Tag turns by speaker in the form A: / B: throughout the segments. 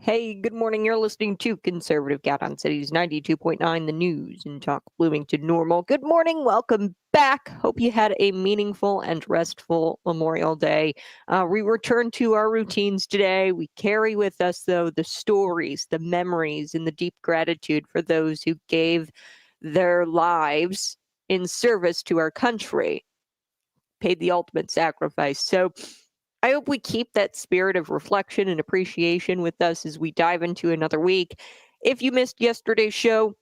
A: Hey, good morning. You're listening to Conservative Cat on Cities 92.9, the news and talk Bloomington Normal. Good morning. Welcome back. Hope you had a meaningful and restful Memorial Day. We return to our routines today. We carry with us, though, the stories, the memories, and the deep gratitude for those who gave their lives in service to our country, paid the ultimate sacrifice. So I hope we keep that spirit of reflection and appreciation with us as we dive into another week. If you missed yesterday's show,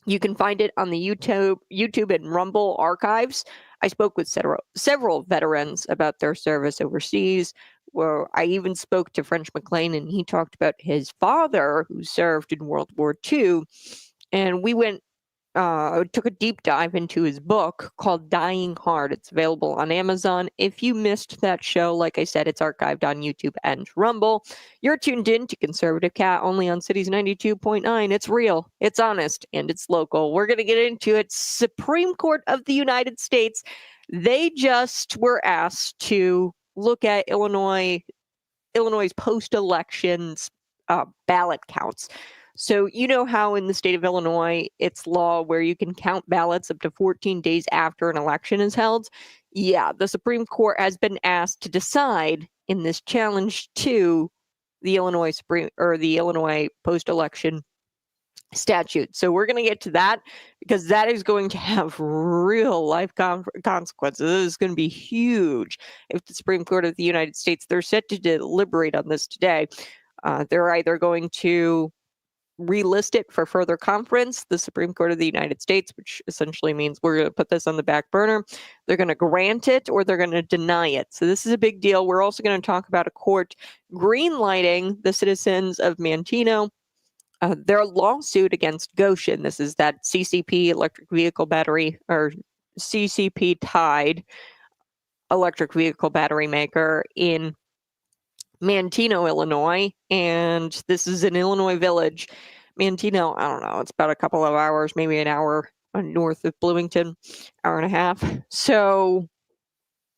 A: you can find it on the YouTube and Rumble archives. I spoke with several veterans about their service overseas, where I even spoke to French McLean, and he talked about his father who served in World War II. And we took a deep dive into his book called Dying Hard. It's available on Amazon. If you missed that show, like I said, it's archived on YouTube and Rumble. You're tuned in to Conservative Cat only on Cities 92.9. It's real, it's honest, and it's local. We're going to get into it. Supreme Court of the United States, they just were asked to look at Illinois' post-elections ballot counts. So you know how in the state of Illinois, it's law where you can count ballots up to 14 days after an election is held? Yeah, the Supreme Court has been asked to decide in this challenge to the Illinois post-election statute. So we're going to get to that because that is going to have real life consequences. This is going to be huge if the Supreme Court of the United States, they're set to deliberate on this today. They're either going to relist it for further conference, the Supreme Court of the United States, which essentially means we're going to put this on the back burner. They're going to grant it or they're going to deny it. So this is a big deal. We're also going to talk about a court greenlighting the citizens of Manteno, their lawsuit against Gotion. This is that CCP electric vehicle battery, or CCP tied electric vehicle battery maker in Manteno, Illinois, and this is an Illinois village. Manteno, I don't know, it's about a couple of hours, maybe an hour north of Bloomington, hour and a half. So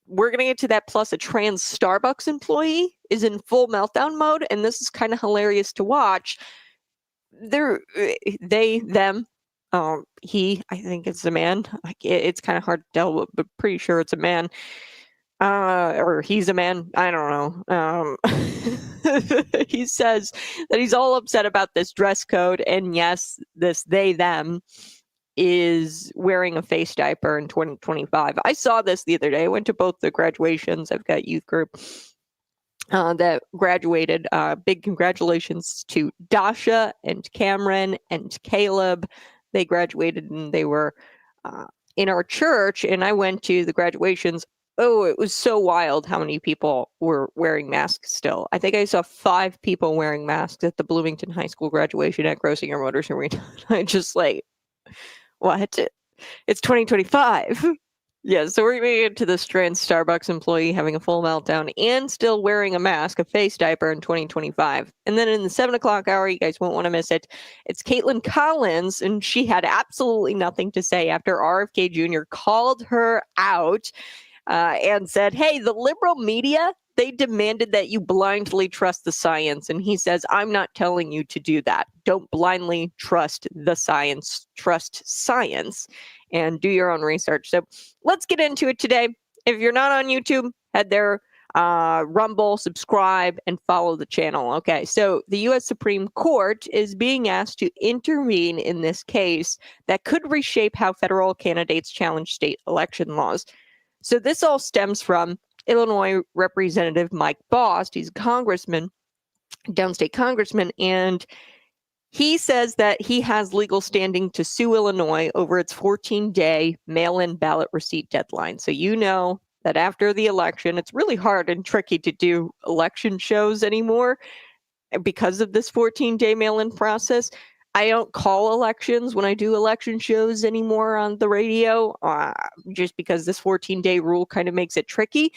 A: we're going to get to that. Plus, a trans Starbucks employee is in full meltdown mode, and this is kind of hilarious to watch. Them, he, I think it's a man. It's kind of hard to tell, but pretty sure it's a man. Or he's a man, I don't know. He says that he's all upset about this dress code, and yes, this they them is wearing a face diaper in 2025. I saw this the other day. I went to both the graduations. I've got youth group that graduated. Big congratulations to Dasha and Cameron and Caleb. They graduated and they were in our church, and I went to the graduations. Oh, it was so wild how many people were wearing masks still. I think I saw 5 people wearing masks at the Bloomington High School graduation at Grosinger Motors Arena. I just like, what? It's 2025. Yeah, so we're going to get to this trans Starbucks employee having a full meltdown and still wearing a mask, a face diaper in 2025. And then in the 7 o'clock hour, you guys won't want to miss it, it's Kaitlan Collins, and she had absolutely nothing to say after RFK Jr. called her out. And said, hey, the liberal media, they demanded that you blindly trust the science. And he says, I'm not telling you to do that. Don't blindly trust the science. Trust science and do your own research. So let's get into it today. If you're not on YouTube, head there, Rumble, subscribe, and follow the channel. Okay, so the U.S. Supreme Court is being asked to intervene in this case that could reshape how federal candidates challenge state election laws. So this all stems from Illinois Representative Mike Bost. He's a congressman, downstate congressman, and he says that he has legal standing to sue Illinois over its 14-day mail-in ballot receipt deadline. So you know that after the election, it's really hard and tricky to do election shows anymore because of this 14-day mail-in process. I don't call elections when I do election shows anymore on the radio, just because this 14-day rule kind of makes it tricky,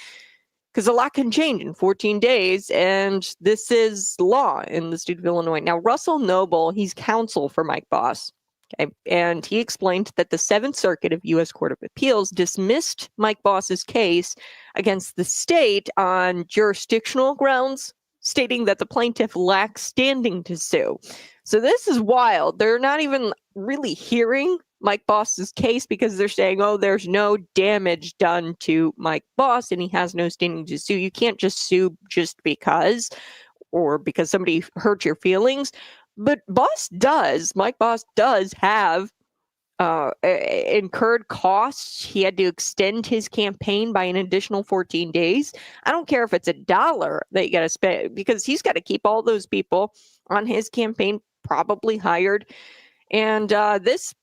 A: because a lot can change in 14 days, and this is law in the state of Illinois. Now, Russell Noble, he's counsel for Mike Bost, okay, and he explained that the 7th Circuit of U.S. Court of Appeals dismissed Mike Bost's case against the state on jurisdictional grounds, stating that the plaintiff lacks standing to sue. So this is wild. They're not even really hearing Mike Boss's case because they're saying, oh, there's no damage done to Mike Boss and he has no standing to sue. You can't just sue just because, or because somebody hurt your feelings. But Mike Boss does have incurred costs. He had to extend his campaign by an additional 14 days. I don't care if it's $1 that you got to spend, because he's got to keep all those people on his campaign probably hired. And this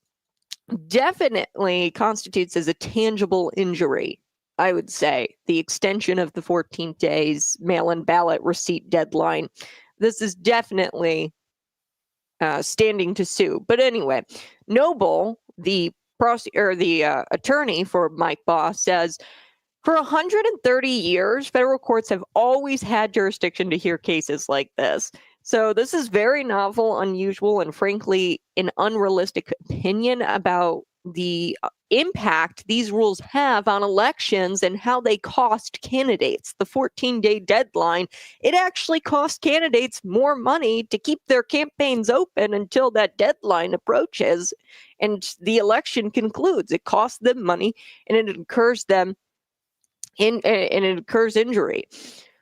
A: definitely constitutes as a tangible injury, I would say, the extension of the 14 days mail-in ballot receipt deadline. This is definitely standing to sue. But anyway, Noble, the attorney for Mike Boss, says, for 130 years, federal courts have always had jurisdiction to hear cases like this. So this is very novel, unusual, and frankly, an unrealistic opinion about the impact these rules have on elections and how they cost candidates. The 14-day deadline, it actually costs candidates more money to keep their campaigns open until that deadline approaches and the election concludes. It costs them money and it incurs them and it incurs injury.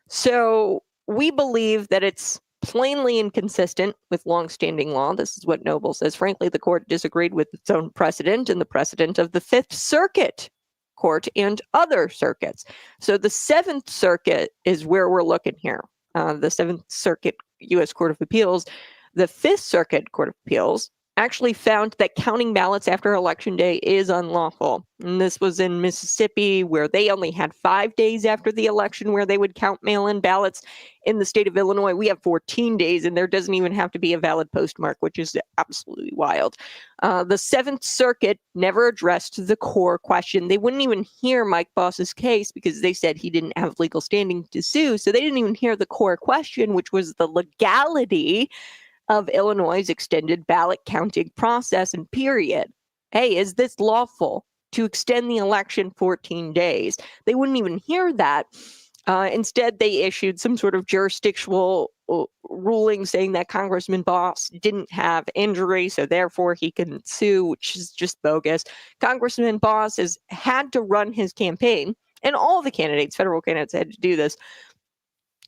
A: So we believe that it's plainly inconsistent with longstanding law. This is what Noble says. Frankly, the court disagreed with its own precedent and the precedent of the Fifth Circuit Court and other circuits. So the Seventh Circuit is where we're looking here. The Seventh Circuit U.S. Court of Appeals, the Fifth Circuit Court of Appeals actually found that counting ballots after Election Day is unlawful. And this was in Mississippi, where they only had 5 days after the election where they would count mail-in ballots. In the state of Illinois, we have 14 days, and there doesn't even have to be a valid postmark, which is absolutely wild. The Seventh Circuit never addressed the core question. They wouldn't even hear Mike Boss's case because they said he didn't have legal standing to sue. So they didn't even hear the core question, which was the legality of Illinois' extended ballot counting process and period. Hey, is this lawful to extend the election 14 days? They wouldn't even hear that. Instead, they issued some sort of jurisdictional ruling saying that Congressman Boss didn't have injury, so therefore he can sue, which is just bogus. Congressman Boss has had to run his campaign, and all the candidates, federal candidates, had to do this.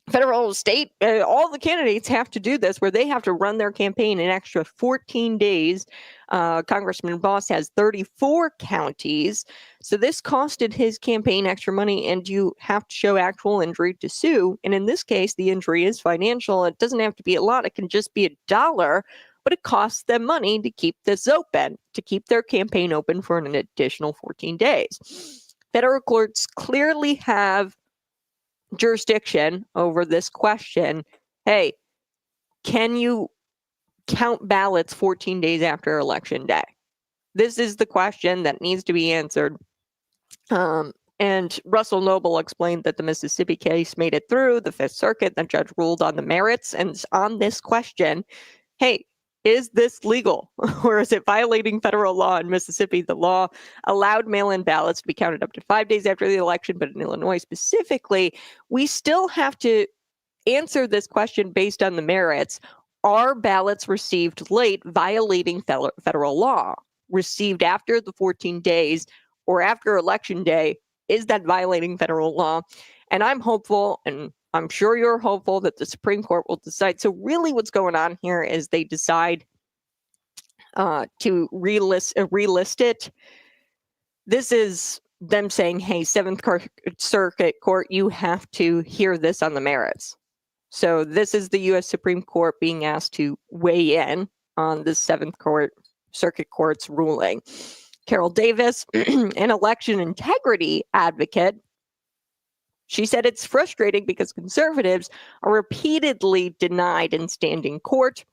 A: Federal, state, all the candidates have to do this, where they have to run their campaign an extra 14 days. Congressman Boss has 34 counties. So this costed his campaign extra money, and you have to show actual injury to sue. And in this case, the injury is financial. It doesn't have to be a lot. It can just be $1, but it costs them money to keep this open, to keep their campaign open for an additional 14 days. Federal courts clearly have jurisdiction over this question. Hey, can you count ballots 14 days after Election Day? This is the question that needs to be answered. And Russell Noble explained that the Mississippi case made it through the Fifth Circuit. The judge ruled on the merits. And on this question, hey, is this legal, or is it violating federal law? In Mississippi, the law allowed mail-in ballots to be counted up to 5 days after the election, but in Illinois specifically, we still have to answer this question based on the merits. Are ballots received late violating federal law? Received after the 14 days or after Election Day, is that violating federal law? And I'm hopeful, and I'm sure you're hopeful, that the Supreme Court will decide. So really what's going on here is they decide to relist it. This is them saying, hey, Seventh Circuit Court, you have to hear this on the merits. So this is the U.S. Supreme Court being asked to weigh in on the Seventh Circuit Court's ruling. Carol Davis, an election integrity advocate, she said it's frustrating because conservatives are repeatedly denied in standing court,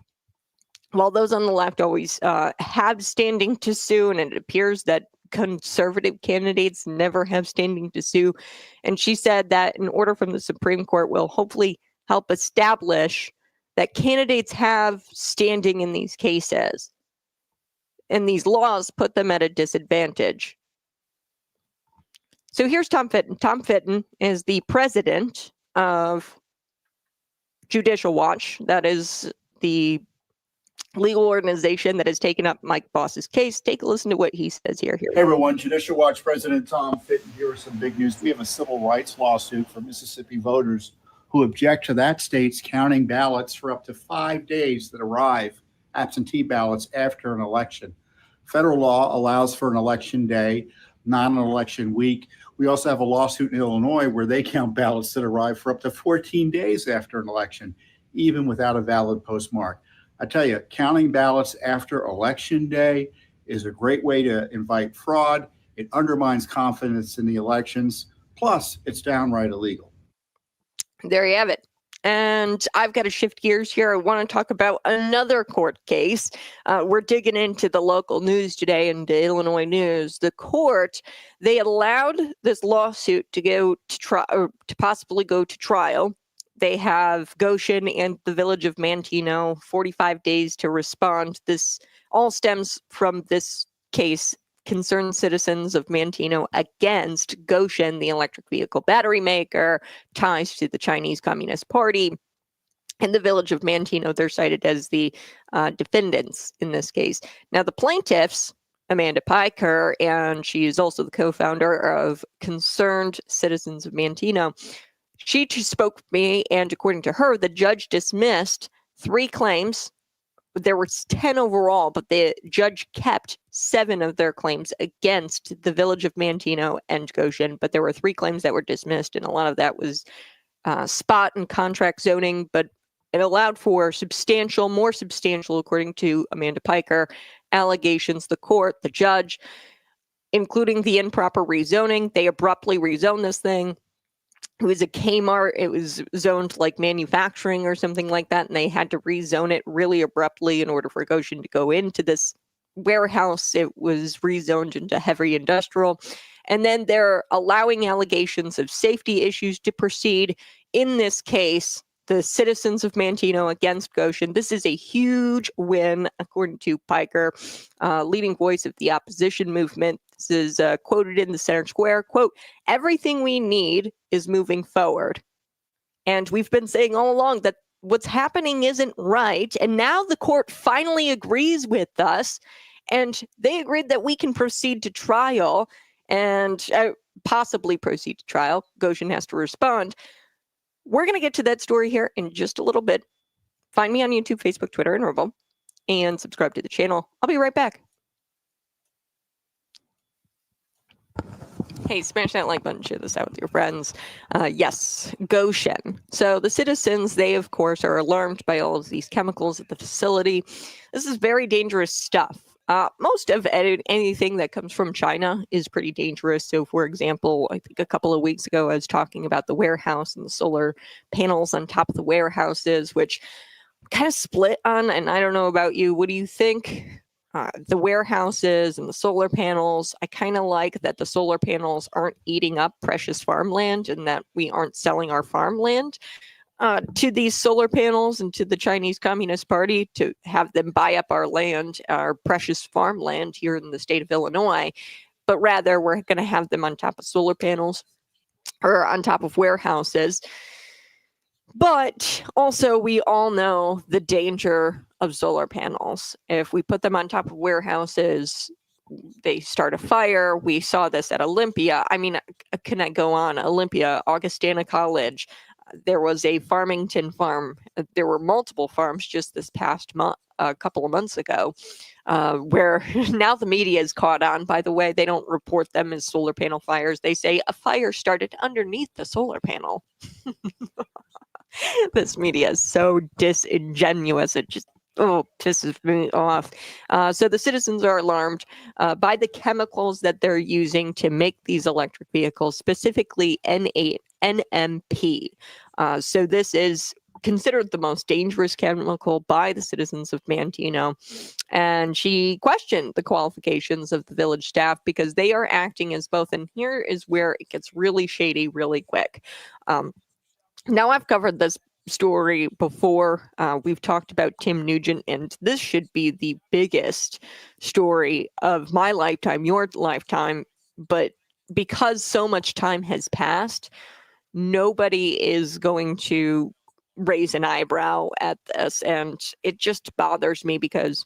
A: while those on the left always have standing to sue, and it appears that conservative candidates never have standing to sue. And she said that an order from the Supreme Court will hopefully help establish that candidates have standing in these cases, and these laws put them at a disadvantage. So here's Tom Fitton. Tom Fitton is the president of Judicial Watch, that is the legal organization that has taken up Mike Boss's case. Take a listen to what he says here.
B: Hey everyone, Judicial Watch President Tom Fitton here with some big news. We have a civil rights lawsuit for Mississippi voters who object to that state's counting ballots for up to 5 days that arrive, absentee ballots, after an election. Federal law allows for an election day, not an election week. We also have a lawsuit in Illinois where they count ballots that arrive for up to 14 days after an election, even without a valid postmark. I tell you, counting ballots after election day is a great way to invite fraud. It undermines confidence in the elections. Plus, it's downright illegal.
A: There you have it. And I've got to shift gears here. I want to talk about another court case. We're digging into the local news today, into Illinois news. The court, they allowed this lawsuit to go to possibly go to trial. They have Gotion and the village of Manteno 45 days to respond. This all stems from this case, concerned citizens of Manteno against Gotion, the electric vehicle battery maker, ties to the Chinese Communist Party. And the village of Manteno, they're cited as the defendants in this case. Now, the plaintiffs, Amanda Piker, and she is also the co-founder of Concerned Citizens of Manteno. She spoke with me, and according to her, the judge dismissed 3 claims. There were 10 overall, but the judge kept 7 of their claims against the village of Manteno and Gotion. But there were 3 claims that were dismissed, and a lot of that was spot and contract zoning, but it allowed for more substantial, according to Amanda Piker, allegations. The court, the judge, including the improper rezoning, they abruptly rezoned this thing. It was a Kmart. It was zoned like manufacturing or something like that, and they had to rezone it really abruptly in order for Gotion to go into this warehouse. It was rezoned into heavy industrial. And then they're allowing allegations of safety issues to proceed. In this case, the citizens of Manteno against Gotion. This is a huge win, according to Piker, leading voice of the opposition movement. This is quoted in the Center Square, quote, "Everything we need is moving forward." And we've been saying all along that what's happening isn't right. And now the court finally agrees with us. And they agreed that we can proceed to trial and possibly proceed to trial. Gotion has to respond. We're going to get to that story here in just a little bit. Find me on YouTube, Facebook, Twitter, and Rumble, and subscribe to the channel. I'll be right back. Hey, smash that like button, share this out with your friends. Yes, Gotion. So the citizens, they, of course, are alarmed by all of these chemicals at the facility. This is very dangerous stuff. Most of anything that comes from China is pretty dangerous. So, for example, I think a couple of weeks ago, I was talking about the warehouse and the solar panels on top of the warehouses, which kind of split on. And I don't know about you. What do you think? The warehouses and the solar panels, I kind of like that the solar panels aren't eating up precious farmland and that we aren't selling our farmland to these solar panels and to the Chinese Communist Party to have them buy up our land, our precious farmland here in the state of Illinois, but rather we're going to have them on top of solar panels or on top of warehouses. But also, we all know the danger of solar panels. If we put them on top of warehouses, they start a fire. We saw this at Olympia. I mean, can I go on? Olympia, Augustana College. There was a Farmington farm. There were multiple farms just this past month, a couple of months ago, where now the media is caught on. By the way, they don't report them as solar panel fires. They say a fire started underneath the solar panel. This media is so disingenuous. It just pisses me off. So the citizens are alarmed by the chemicals that they're using to make these electric vehicles, specifically NMP. So this is considered the most dangerous chemical by the citizens of Manteno. And she questioned the qualifications of the village staff because they are acting as both. And here is where it gets really shady really quick. Now, I've covered this story before. We've talked about Tim Nugent, and this should be the biggest story of my lifetime, your lifetime. But because so much time has passed, nobody is going to raise an eyebrow at this, and it just bothers me because,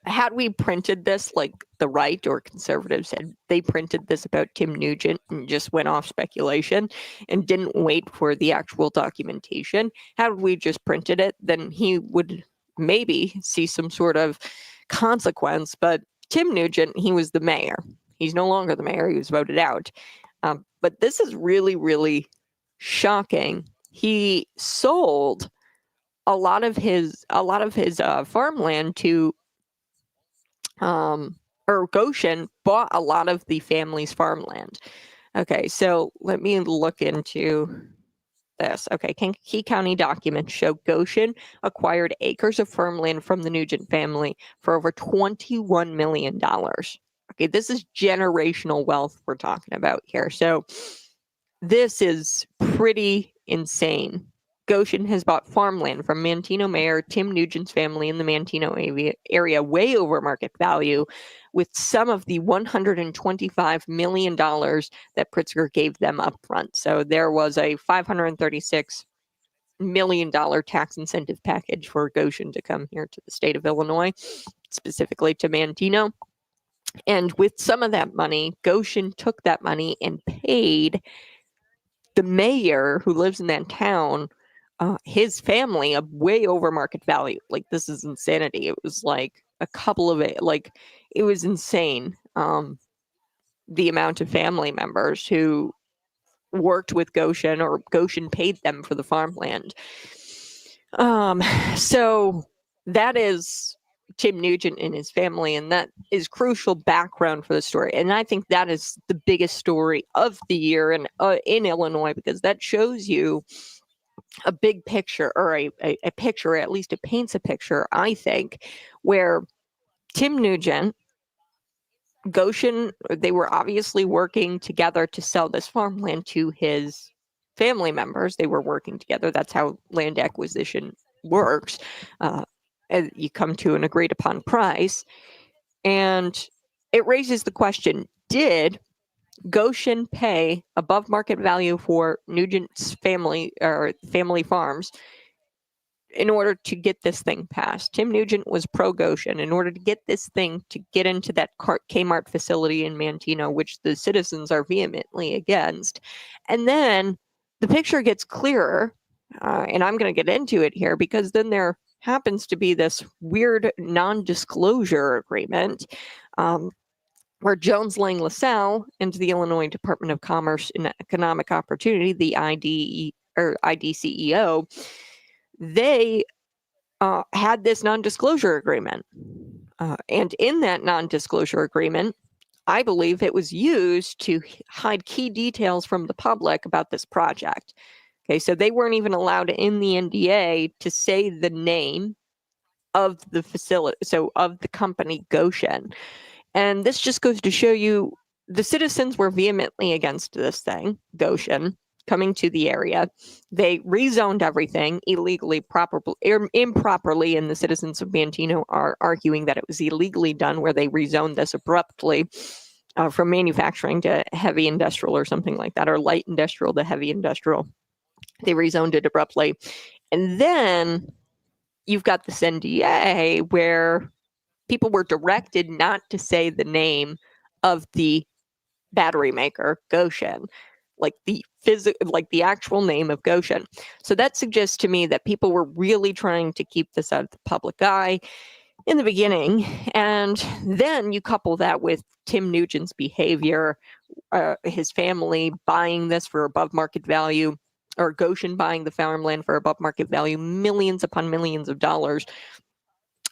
A: had we printed this like the right or conservatives had, they printed this about Tim Nugent and just went off speculation and didn't wait for the actual documentation. Had we just printed it, then he would maybe see some sort of consequence. But Tim Nugent, he was the mayor. He's no longer the mayor. He was voted out. But this is really, really shocking. He sold a lot of his farmland to or Gotion bought a lot of the family's farmland. Okay, so let me look into this. Okay, key county documents show Gotion acquired acres of farmland from the Nugent family for over $21 million. Okay, this is generational wealth we're talking about here. So this is pretty insane. Gotion has bought farmland from Manteno Mayor Tim Nugent's family in the Manteno area way over market value, with some of the $125 million that Pritzker gave them up front. So there was a $536 million tax incentive package for Gotion to come here to the state of Illinois, specifically to Manteno. And with some of that money, Gotion took that money and paid the mayor who lives in that town, his family, a way over market value. Like, this is insanity. It was like a couple of it, like, it was insane. The amount of family members who worked with Gotion or Gotion paid them for the farmland. So that is Tim Nugent and his family, and that is crucial background for the story. And I think that is the biggest story of the year in Illinois, because that shows you a big picture, or a picture, at least it paints a picture, I think, where Tim Nugent, Gotion, they were obviously working together to sell this farmland to his family members. They were working together. That's how land acquisition works. You come to an agreed upon price. And it raises the question, did Gotion pay above market value for Nugent's family or family farms in order to get this thing passed? Tim Nugent was pro Gotion in order to get this thing to get into that Kmart facility in Manteno, which the citizens are vehemently against. And then the picture gets clearer, and I'm going to get into it here, because then there happens to be this weird non-disclosure agreement where Jones Lang LaSalle and the Illinois Department of Commerce and Economic Opportunity, the IDCEO, they had this non-disclosure agreement. And in that non-disclosure agreement, I believe it was used to hide key details from the public about this project. Okay, so they weren't even allowed in the NDA to say the name of the facility, so of the company Gotion. And this just goes to show you the citizens were vehemently against this thing, Gotion, coming to the area. They rezoned everything illegally, improperly, and the citizens of Manteno are arguing that it was illegally done, where they rezoned this abruptly from manufacturing to heavy industrial or something like that, or light industrial to heavy industrial. They rezoned it abruptly. And then you've got this NDA where people were directed not to say the name of the battery maker, Gotion, like the actual name of Gotion. So that suggests to me that people were really trying to keep this out of the public eye in the beginning. And then you couple that with Tim Nugent's behavior, his family buying this for above market value, or Gotion buying the farmland for above market value, millions upon millions of dollars.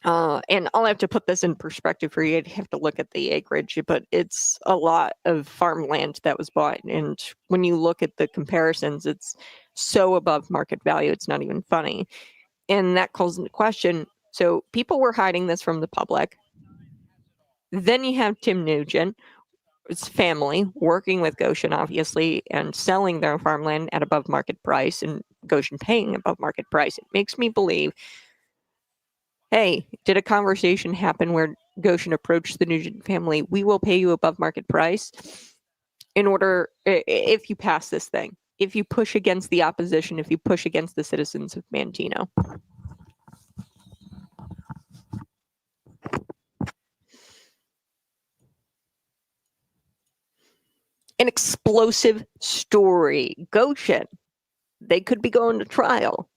A: And I'll have to put this in perspective for you. I'd have to look at the acreage, but it's a lot of farmland that was bought. And when you look at the comparisons, it's so above market value, it's not even funny. And that calls into question. So people were hiding this from the public. Then you have Tim Nugent, his family, working with Gotion, obviously, and selling their farmland at above market price, and Gotion paying above market price. It makes me believe, hey, did a conversation happen where Gotion approached the Nugent family? We will pay you above market price in order, if you pass this thing. if you push against the opposition, if you push against the citizens of Manteno. An explosive story. Gotion, they could be going to trial.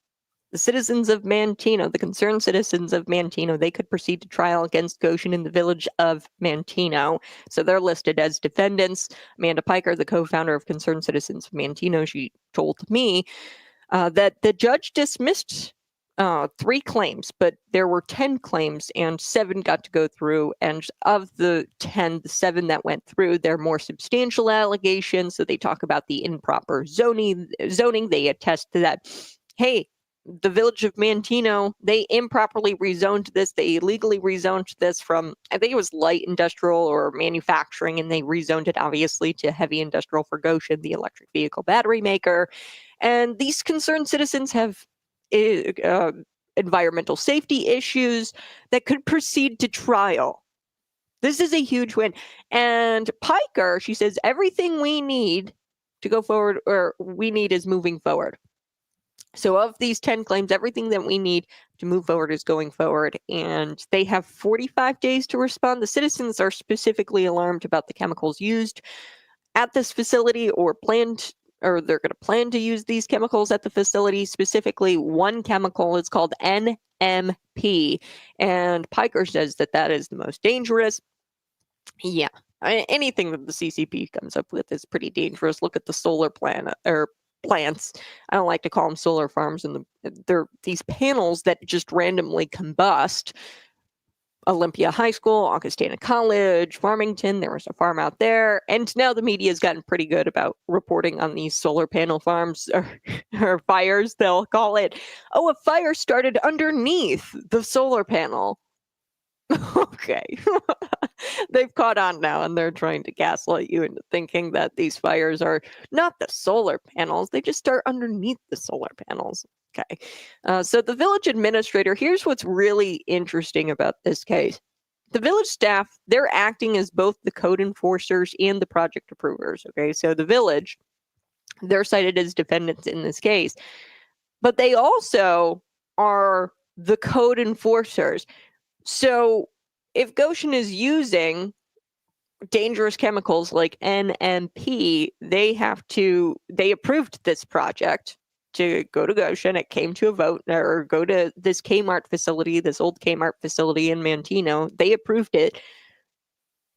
A: The citizens of Manteno, the concerned citizens of Manteno, they could proceed to trial against Gotion in the village of Manteno. So they're listed as defendants. Amanda Piker, the co-founder of Concerned Citizens of Manteno, she told me that the judge dismissed 3 claims, but there were 10 claims and 7 got to go through. And of the 10, the 7 that went through, they're more substantial allegations. So they talk about the improper zoning. They attest to that. Hey, the village of Manteno, they improperly rezoned this. They illegally rezoned this from, I think it was light industrial or manufacturing, and they rezoned it obviously to heavy industrial for Gotion, the electric vehicle battery maker. And these concerned citizens have environmental safety issues that could proceed to trial. This is a huge win. And Piker, she says, everything we need to go forward, or we need, is moving forward. So of these 10 claims, everything that we need to move forward is going forward, and they have 45 days to respond. The citizens are specifically alarmed about the chemicals used at this facility, or they're going to plan to use these chemicals at the facility. Specifically, one chemical is called NMP, and Piker says that is the most dangerous. Yeah, anything that the CCP comes up with is pretty dangerous. Look at the solar plants. I don't like to call them solar farms, and they're these panels that just randomly combust. Olympia High School, Augustana College, Farmington, there was a farm out there, and now the media has gotten pretty good about reporting on these solar panel farms or fires, they'll call it. Oh, a fire started underneath the solar panel. Okay. They've caught on now, and they're trying to gaslight you into thinking that these fires are not the solar panels. They just start underneath the solar panels. Okay. So the village administrator, here's what's really interesting about this case. The village staff, they're acting as both the code enforcers and the project approvers. Okay. So the village, they're cited as defendants in this case, but they also are the code enforcers. So if Gotion is using dangerous chemicals like NMP, they approved this project to go to Gotion. It came to a vote, or go to this Kmart facility, this old Kmart facility in Manteno. They approved it.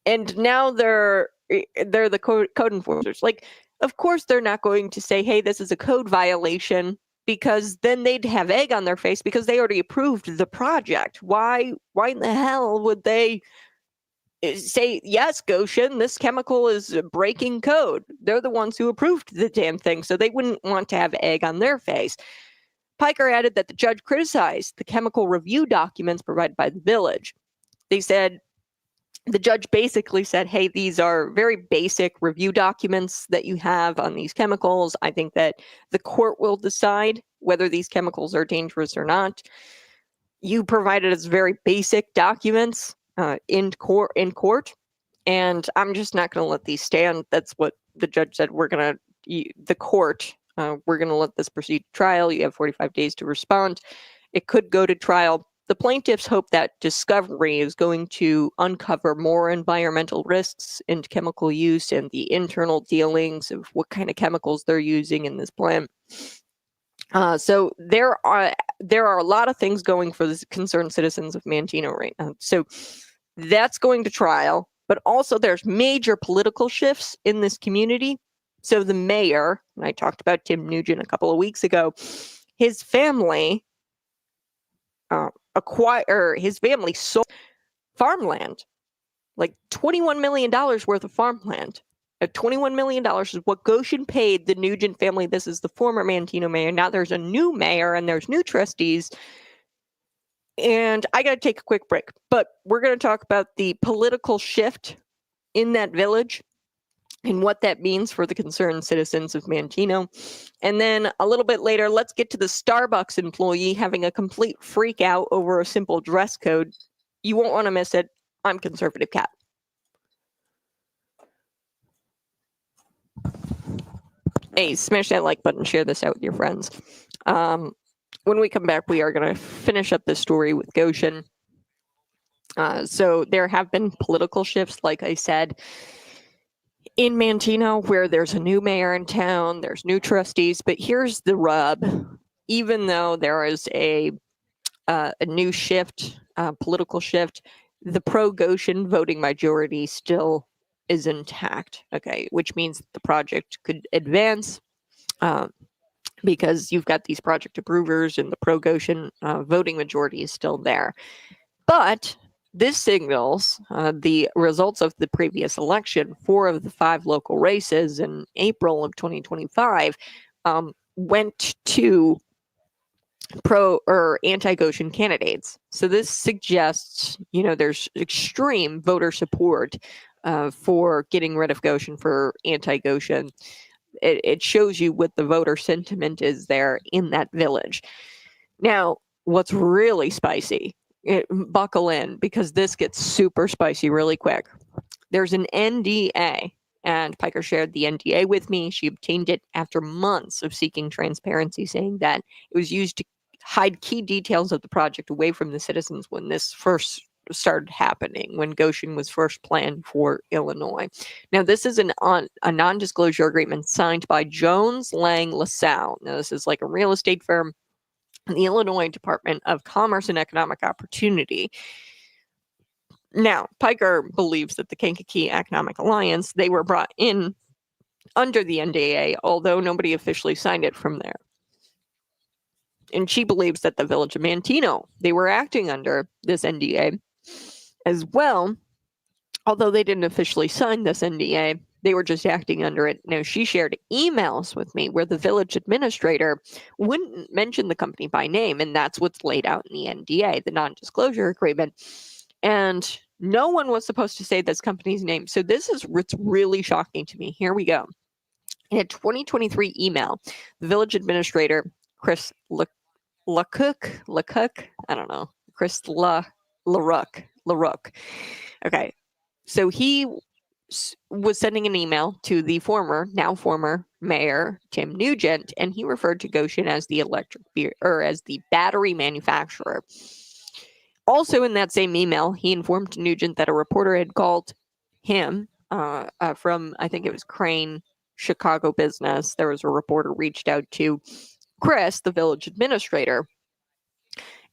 A: And now they're the code enforcers. Like, of course, they're not going to say, hey, this is a code violation, because then they'd have egg on their face because they already approved the project. Why in the hell would they say, yes, Gotion, this chemical is breaking code? They're the ones who approved the damn thing, so they wouldn't want to have egg on their face. Piker added that the judge criticized the chemical review documents provided by the village. The judge basically said, hey, these are very basic review documents that you have on these chemicals. I think that the court will decide whether these chemicals are dangerous or not. You provided us very basic documents in court, and I'm just not going to let these stand. That's what the judge said. We're going to let this proceed to trial. You have 45 days to respond. It could go to trial. The plaintiffs hope that discovery is going to uncover more environmental risks in chemical use and the internal dealings of what kind of chemicals they're using in this plant. So there are a lot of things going for the concerned citizens of Manteno right now. So that's going to trial, but also there's major political shifts in this community. So the mayor, and I talked about Tim Nugent a couple of weeks ago, his family sold farmland, like $21 million worth of farmland. $21 million is what Gotion paid the Nugent family. This is the former Manteno mayor. Now there's a new mayor and there's new trustees. And I got to take a quick break, but we're going to talk about the political shift in that village and what that means for the concerned citizens of Manteno. And then a little bit later, let's get to the Starbucks employee having a complete freak out over a simple dress code. You won't want to miss it. I'm Conservative Cat. Hey, smash that like button, share this out with your friends. When we come back, we are going to finish up this story with Gotion. So there have been political shifts, like I said, in Manteno, where there's a new mayor in town, there's new trustees, but here's the rub. Even though there is a new shift, political shift, the pro-Gotion voting majority still is intact, okay, which means the project could advance because you've got these project approvers and the pro-Gotion voting majority is still there. But this signals the results of the previous election. 4 of the 5 local races in April of 2025 went to pro or anti-Gotion candidates. So this suggests, there's extreme voter support for getting rid of Gotion, for anti-Gotion. It shows you what the voter sentiment is there in that village. Now, what's really spicy, buckle in, because this gets super spicy really quick. There's an NDA, and Piker shared the NDA with me. She obtained it after months of seeking transparency, saying that it was used to hide key details of the project away from the citizens when this first started happening, when Gotion was first planned for Illinois. Now, this is a non-disclosure agreement signed by Jones Lang LaSalle. Now, this is like a real estate firm, the Illinois Department of Commerce and Economic Opportunity. Now, Piker believes that the Kankakee Economic Alliance, they were brought in under the NDA, although nobody officially signed it from there. And she believes that the village of Manteno, they were acting under this NDA as well, although they didn't officially sign this NDA. They were just acting under it. Now, she shared emails with me where the village administrator wouldn't mention the company by name, and that's what's laid out in the NDA, the non-disclosure agreement. And no one was supposed to say this company's name. So this is what's really shocking to me. Here we go. In a 2023 email, the village administrator, Chris LaCook, I don't know, Chris LaRook. Okay, so he was sending an email to the now former mayor, Tim Nugent, and he referred to Gotion as the as the battery manufacturer. Also in that same email, he informed Nugent that a reporter had called him from, I think it was Crane, Chicago Business. There was a reporter reached out to Chris, the village administrator,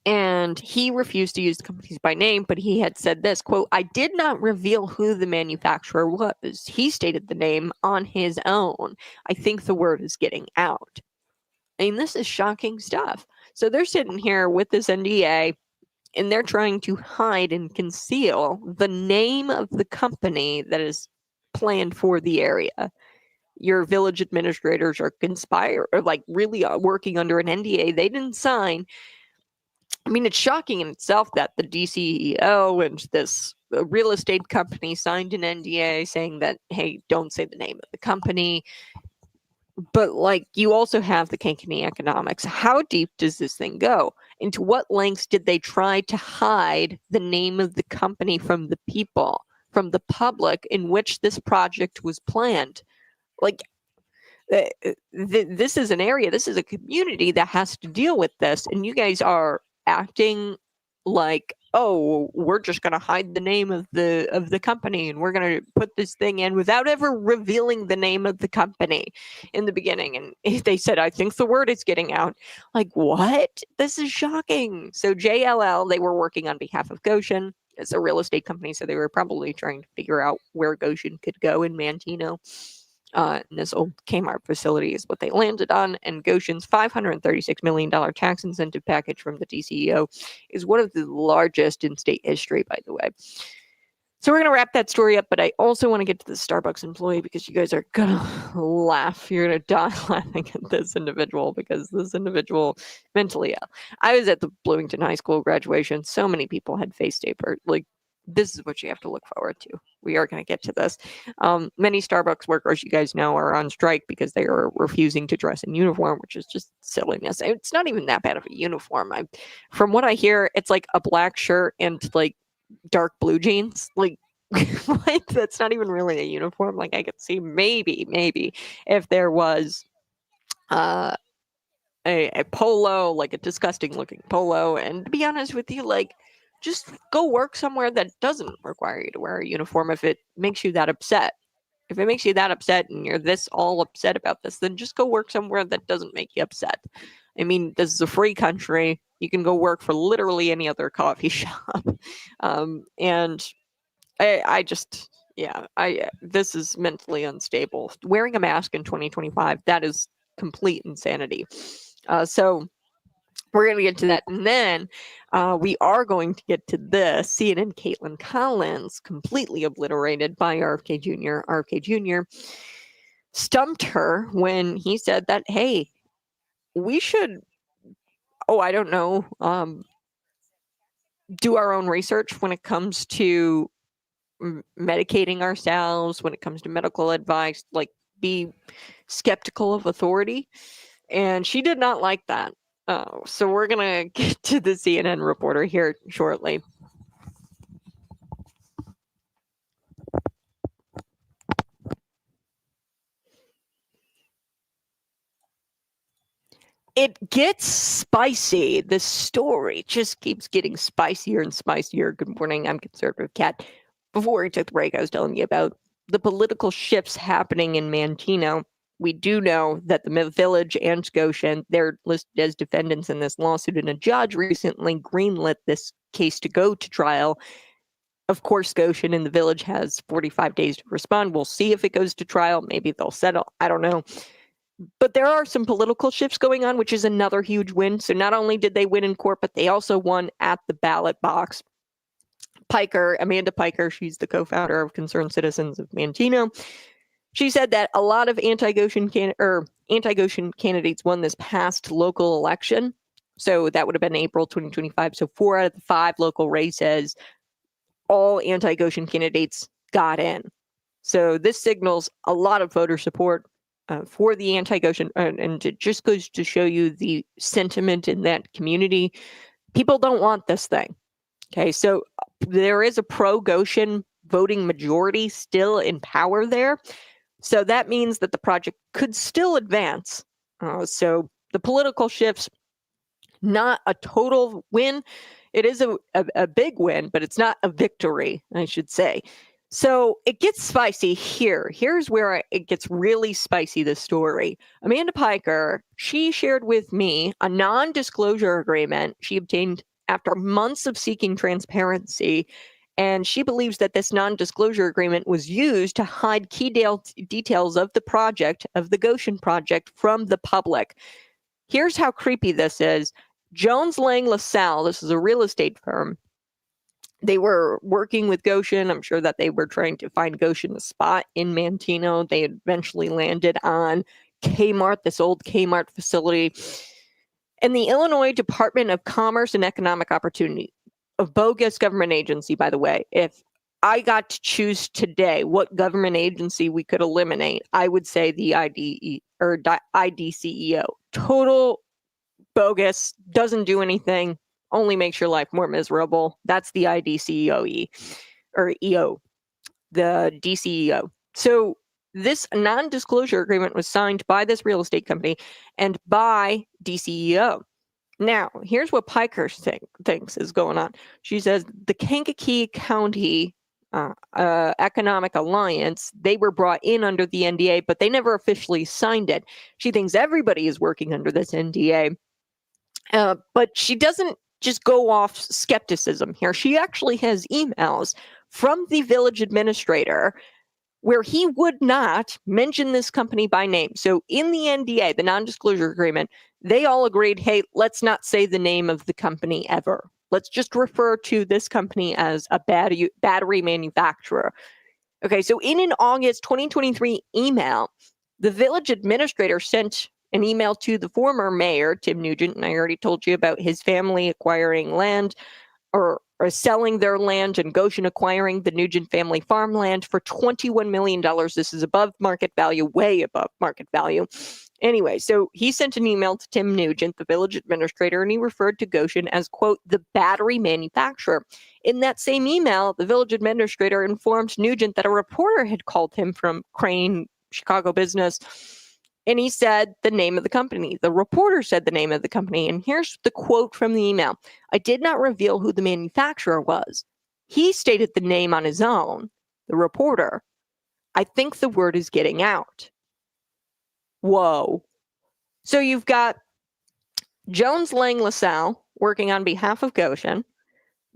A: and he refused to use the companies by name, but he had said this, quote, "I did not reveal who the manufacturer was. He stated the name on his own. I think the word is getting out." I mean, this is shocking stuff. So they're sitting here with this NDA, and they're trying to hide and conceal the name of the company that is planned for the area. Your village administrators are really working under an NDA they didn't sign. I mean, it's shocking in itself that the DCEO and this real estate company signed an NDA saying that, hey, don't say the name of the company. But you also have the Kankakee economics. How deep does this thing go? Into what lengths did they try to hide the name of the company from the people, from the public in which this project was planned? This is an area, this is a community that has to deal with this, and you guys are acting like, oh, we're just going to hide the name of the company and we're going to put this thing in without ever revealing the name of the company in the beginning. And they said, I think the word is getting out. What? This is shocking. So JLL, they were working on behalf of Gotion. It's a real estate company, so they were probably trying to figure out where Gotion could go in Manteno. And this old Kmart facility is what they landed on. And Gotion's $536 million tax incentive package from the DCEO is one of the largest in state history, by the way. So we're going to wrap that story up, but I also want to get to the Starbucks employee because you guys are going to laugh. You're going to die laughing at this individual because this individual mentally ill. I was at the Bloomington High School graduation. So many people had face tape. This is what you have to look forward to. We are going to get to this. Many Starbucks workers, you guys know, are on strike because they are refusing to dress in uniform, which is just silliness. It's not even that bad of a uniform. From what I hear, it's like a black shirt and dark blue jeans. That's not even really a uniform. I could see maybe if there was a polo, like a disgusting looking polo. And to be honest with you, like, just go work somewhere that doesn't require you to wear a uniform if it makes you that upset. If it makes you that upset and you're this all upset about this, then just go work somewhere that doesn't make you upset. I mean, this is a free country. You can go work for literally any other coffee shop. And I just, yeah, this is mentally unstable. Wearing a mask in 2025, that is complete insanity. So we're going to get to that. And then we are going to get to this. CNN Kaitlan Collins, completely obliterated by RFK Jr. RFK Jr. stumped her when he said that, hey, we should, I don't know, do our own research when it comes to medicating ourselves, when it comes to medical advice, like be skeptical of authority. And she did not like that. So we're going to get to the CNN reporter here shortly. It gets spicy. The story just keeps getting spicier and spicier. Good morning. I'm Conservative Cat. Before we took the break, I was telling you about the political shifts happening in Manteno. We do know that the Village and Gotion, they're listed as defendants in this lawsuit, and a judge recently greenlit this case to go to trial. Of course, Gotion and the Village has 45 days to respond. We'll see if it goes to trial. Maybe they'll settle. I don't know. But there are some political shifts going on, which is another huge win. So not only did they win in court, but they also won at the ballot box. Amanda Piker, she's the co-founder of Concerned Citizens of Manteno. She said that a lot of anti-Gotion candidates won this past local election. So that would have been April 2025. So 4 out of the 5 local races, all anti-Gotion candidates got in. So this signals a lot of voter support for the anti-Gotion, and it just goes to show you the sentiment in that community. People don't want this thing. Okay, so there is a pro-Gotion voting majority still in power there. So that means that the project could still advance. So the political shifts, not a total win. It is a big win, but it's not a victory, I should say. So it gets spicy here. Here's where it gets really spicy, the story. Amanda Piker, she shared with me a non-disclosure agreement she obtained after months of seeking transparency. And she believes that this non-disclosure agreement was used to hide key details of the project, of the Gotion project, from the public. Here's how creepy this is. Jones Lang LaSalle, this is a real estate firm. They were working with Gotion. I'm sure that they were trying to find Gotion a spot in Manteno. They eventually landed on Kmart, this old Kmart facility. And the Illinois Department of Commerce and Economic Opportunity, a bogus government agency, by the way. If I got to choose today what government agency we could eliminate, I would say the IDCEO. Total bogus, doesn't do anything, only makes your life more miserable. That's the IDCEO, or EO, the DCEO. So this non-disclosure agreement was signed by this real estate company and by DCEO. Now, here's what Piker thinks is going on. She says the Kankakee County Economic Alliance, they were brought in under the NDA, but they never officially signed it. She thinks everybody is working under this NDA. But she doesn't just go off skepticism here. She actually has emails from the village administrator where he would not mention this company by name. So in the NDA, the non-disclosure agreement, they all agreed, hey, let's not say the name of the company ever. Let's just refer to this company as a battery manufacturer. Okay, so in an August 2023 email, the village administrator sent an email to the former mayor, Tim Nugent, and I already told you about his family acquiring land or selling their land, and Gotion acquiring the Nugent family farmland for $21 million. This is above market value, way above market value. Anyway, so he sent an email to Tim Nugent, the village administrator, and he referred to Gotion as, quote, the battery manufacturer. In that same email, the village administrator informed Nugent that a reporter had called him from Crane, Chicago Business, And he said the name of the company. The reporter said the name of the company. And here's the quote from the email. I did not reveal who the manufacturer was. He stated the name on his own, the reporter. I think the word is getting out. Whoa. So you've got Jones Lang LaSalle working on behalf of Gotion.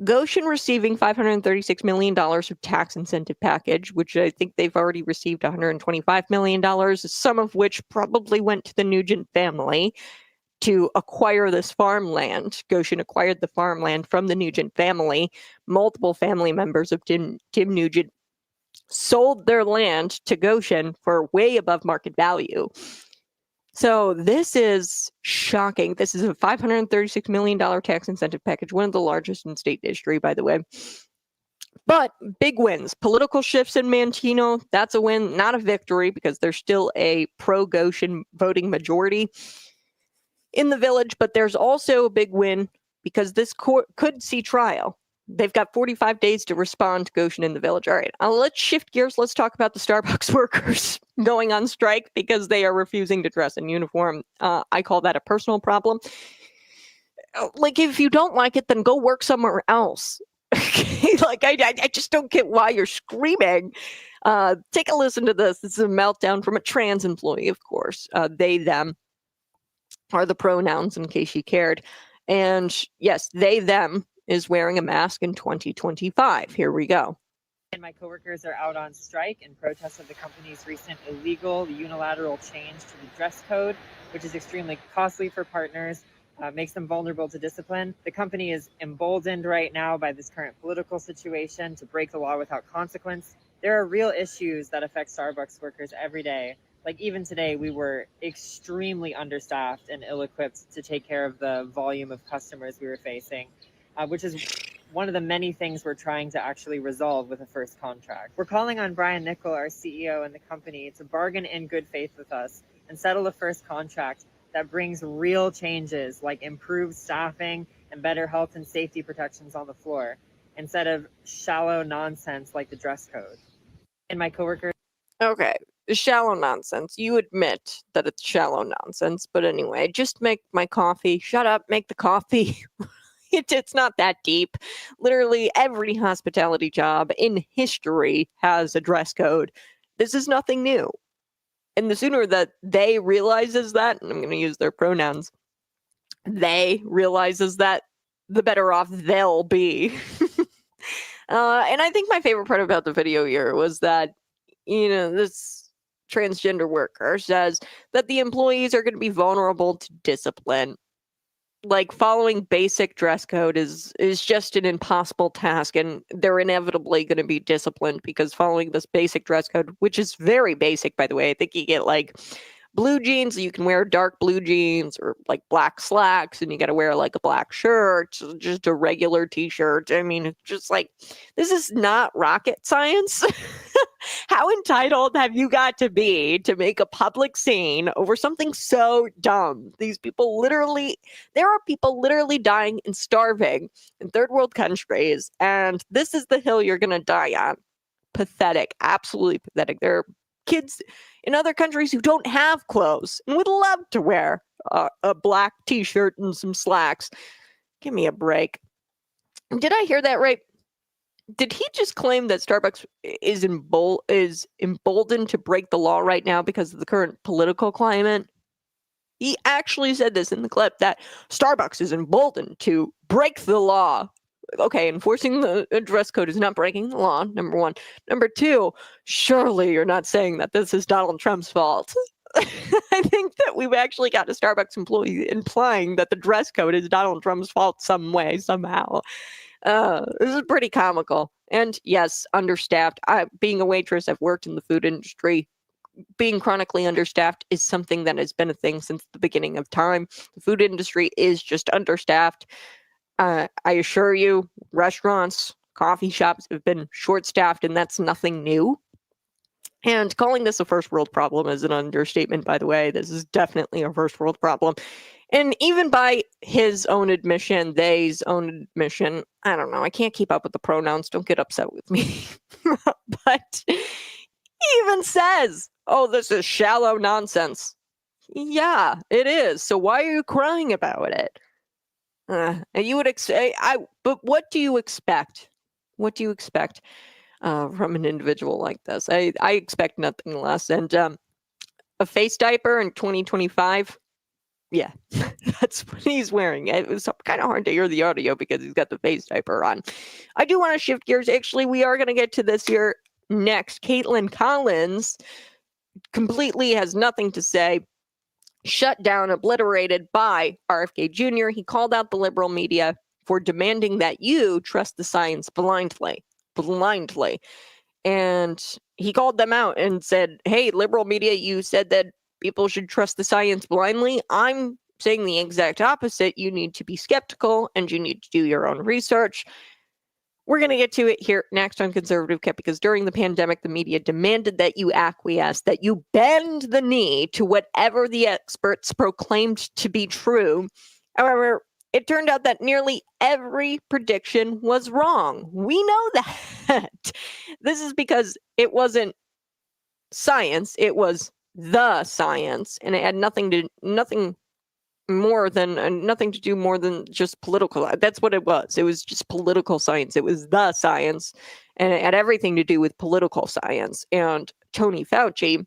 A: Gotion receiving $536 million of tax incentive package, which I think they've already received $125 million, some of which probably went to the Nugent family to acquire this farmland. Gotion acquired the farmland from the Nugent family. Multiple family members of Tim Nugent sold their land to Gotion for way above market value. So this is shocking. This is a $536 million tax incentive package, one of the largest in state history, by the way. But big wins. Political shifts in Manteno, that's a win, not a victory, because there's still a pro-Gotion voting majority in the village. But there's also a big win because this court could see trial. They've got 45 days to respond to Gotion in the village. All right, let's shift gears. Let's talk about the Starbucks workers going on strike because they are refusing to dress in uniform. I call that a personal problem. Like, if you don't like it, then go work somewhere else. Like, I just don't get why you're screaming. Take a listen to this. This is a meltdown from a trans employee, of course. They, them are the pronouns, in case you cared. And yes, they, them is wearing a mask in 2025. Here we go.
C: And my coworkers are out on strike in protest of the company's recent illegal unilateral change to the dress code, which is extremely costly for partners, makes them vulnerable to discipline. The company is emboldened right now by this current political situation to break the law without consequence. There are real issues that affect Starbucks workers every day. Like, even today, we were extremely understaffed and ill-equipped to take care of the volume of customers we were facing, which is one of the many things we're trying to actually resolve with a first contract. We're calling on Brian Nickel, our CEO, and the company to bargain in good faith with us and settle a first contract that brings real changes like improved staffing and better health and safety protections on the floor, instead of shallow nonsense like the dress code. And my coworkers...
A: Okay, shallow nonsense. You admit that it's shallow nonsense, but anyway, just make my coffee. Shut up, make the coffee. It's not that deep. Literally every hospitality job in history has a dress code. This is nothing new. And the sooner that they realizes that, and I'm going to use their pronouns, they realizes that, the better off they'll be. And I think my favorite part about the video here was that, this transgender worker says that the employees are going to be vulnerable to discipline. Like, following basic dress code is just an impossible task, and they're inevitably going to be disciplined because following this basic dress code, which is very basic, by the way. I think you get like blue jeans, you can wear dark blue jeans, or like black slacks, and you got to wear like a black shirt, just a regular t-shirt. I mean, it's just like, this is not rocket science. How entitled have you got to be to make a public scene over something so dumb? There are people literally dying and starving in third world countries, and this is the hill you're going to die on. Pathetic, absolutely pathetic. There are kids in other countries who don't have clothes and would love to wear a black t-shirt and some slacks. Give me a break. Did I hear that right? Did he just claim that Starbucks is emboldened to break the law right now because of the current political climate? He actually said this in the clip, that Starbucks is emboldened to break the law. Okay, enforcing the dress code is not breaking the law, number one. Number two, surely you're not saying that this is Donald Trump's fault. I think that we've actually got a Starbucks employee implying that the dress code is Donald Trump's fault some way, somehow. This is pretty comical. And yes, understaffed. Being a waitress, I've worked in the food industry. Being chronically understaffed is something that has been a thing since the beginning of time. The food industry is just understaffed. I assure you, restaurants, coffee shops have been short-staffed, and that's nothing new. And calling this a first world problem is an understatement, by the way. This is definitely a first world problem. And even by his own admission, they's own admission, I don't know, I can't keep up with the pronouns, don't get upset with me. But he even says, oh, this is shallow nonsense. Yeah, it is. So why are you crying about it? And you would but what do you expect? What do you expect from an individual like this? I expect nothing less. And a face diaper in 2025. Yeah, that's what he's wearing. It was kind of hard to hear the audio because he's got the face diaper on. I do want to shift gears. Actually, we are going to get to this here next. Kaitlan Collins completely has nothing to say. Shut down, obliterated by RFK Jr. He called out the liberal media for demanding that you trust the science blindly. Blindly. And he called them out and said, hey, liberal media, you said that people should trust the science blindly. I'm saying the exact opposite. You need to be skeptical and you need to do your own research. We're going to get to it here next on Conservative Kit, because during the pandemic, the media demanded that you acquiesce, that you bend the knee to whatever the experts proclaimed to be true. However, it turned out that nearly every prediction was wrong. We know that. This is because it wasn't science, it was the science, and it had nothing to do more than just political. That's what it was. It was just political science. It was the science, and it had everything to do with political science. And Tony Fauci,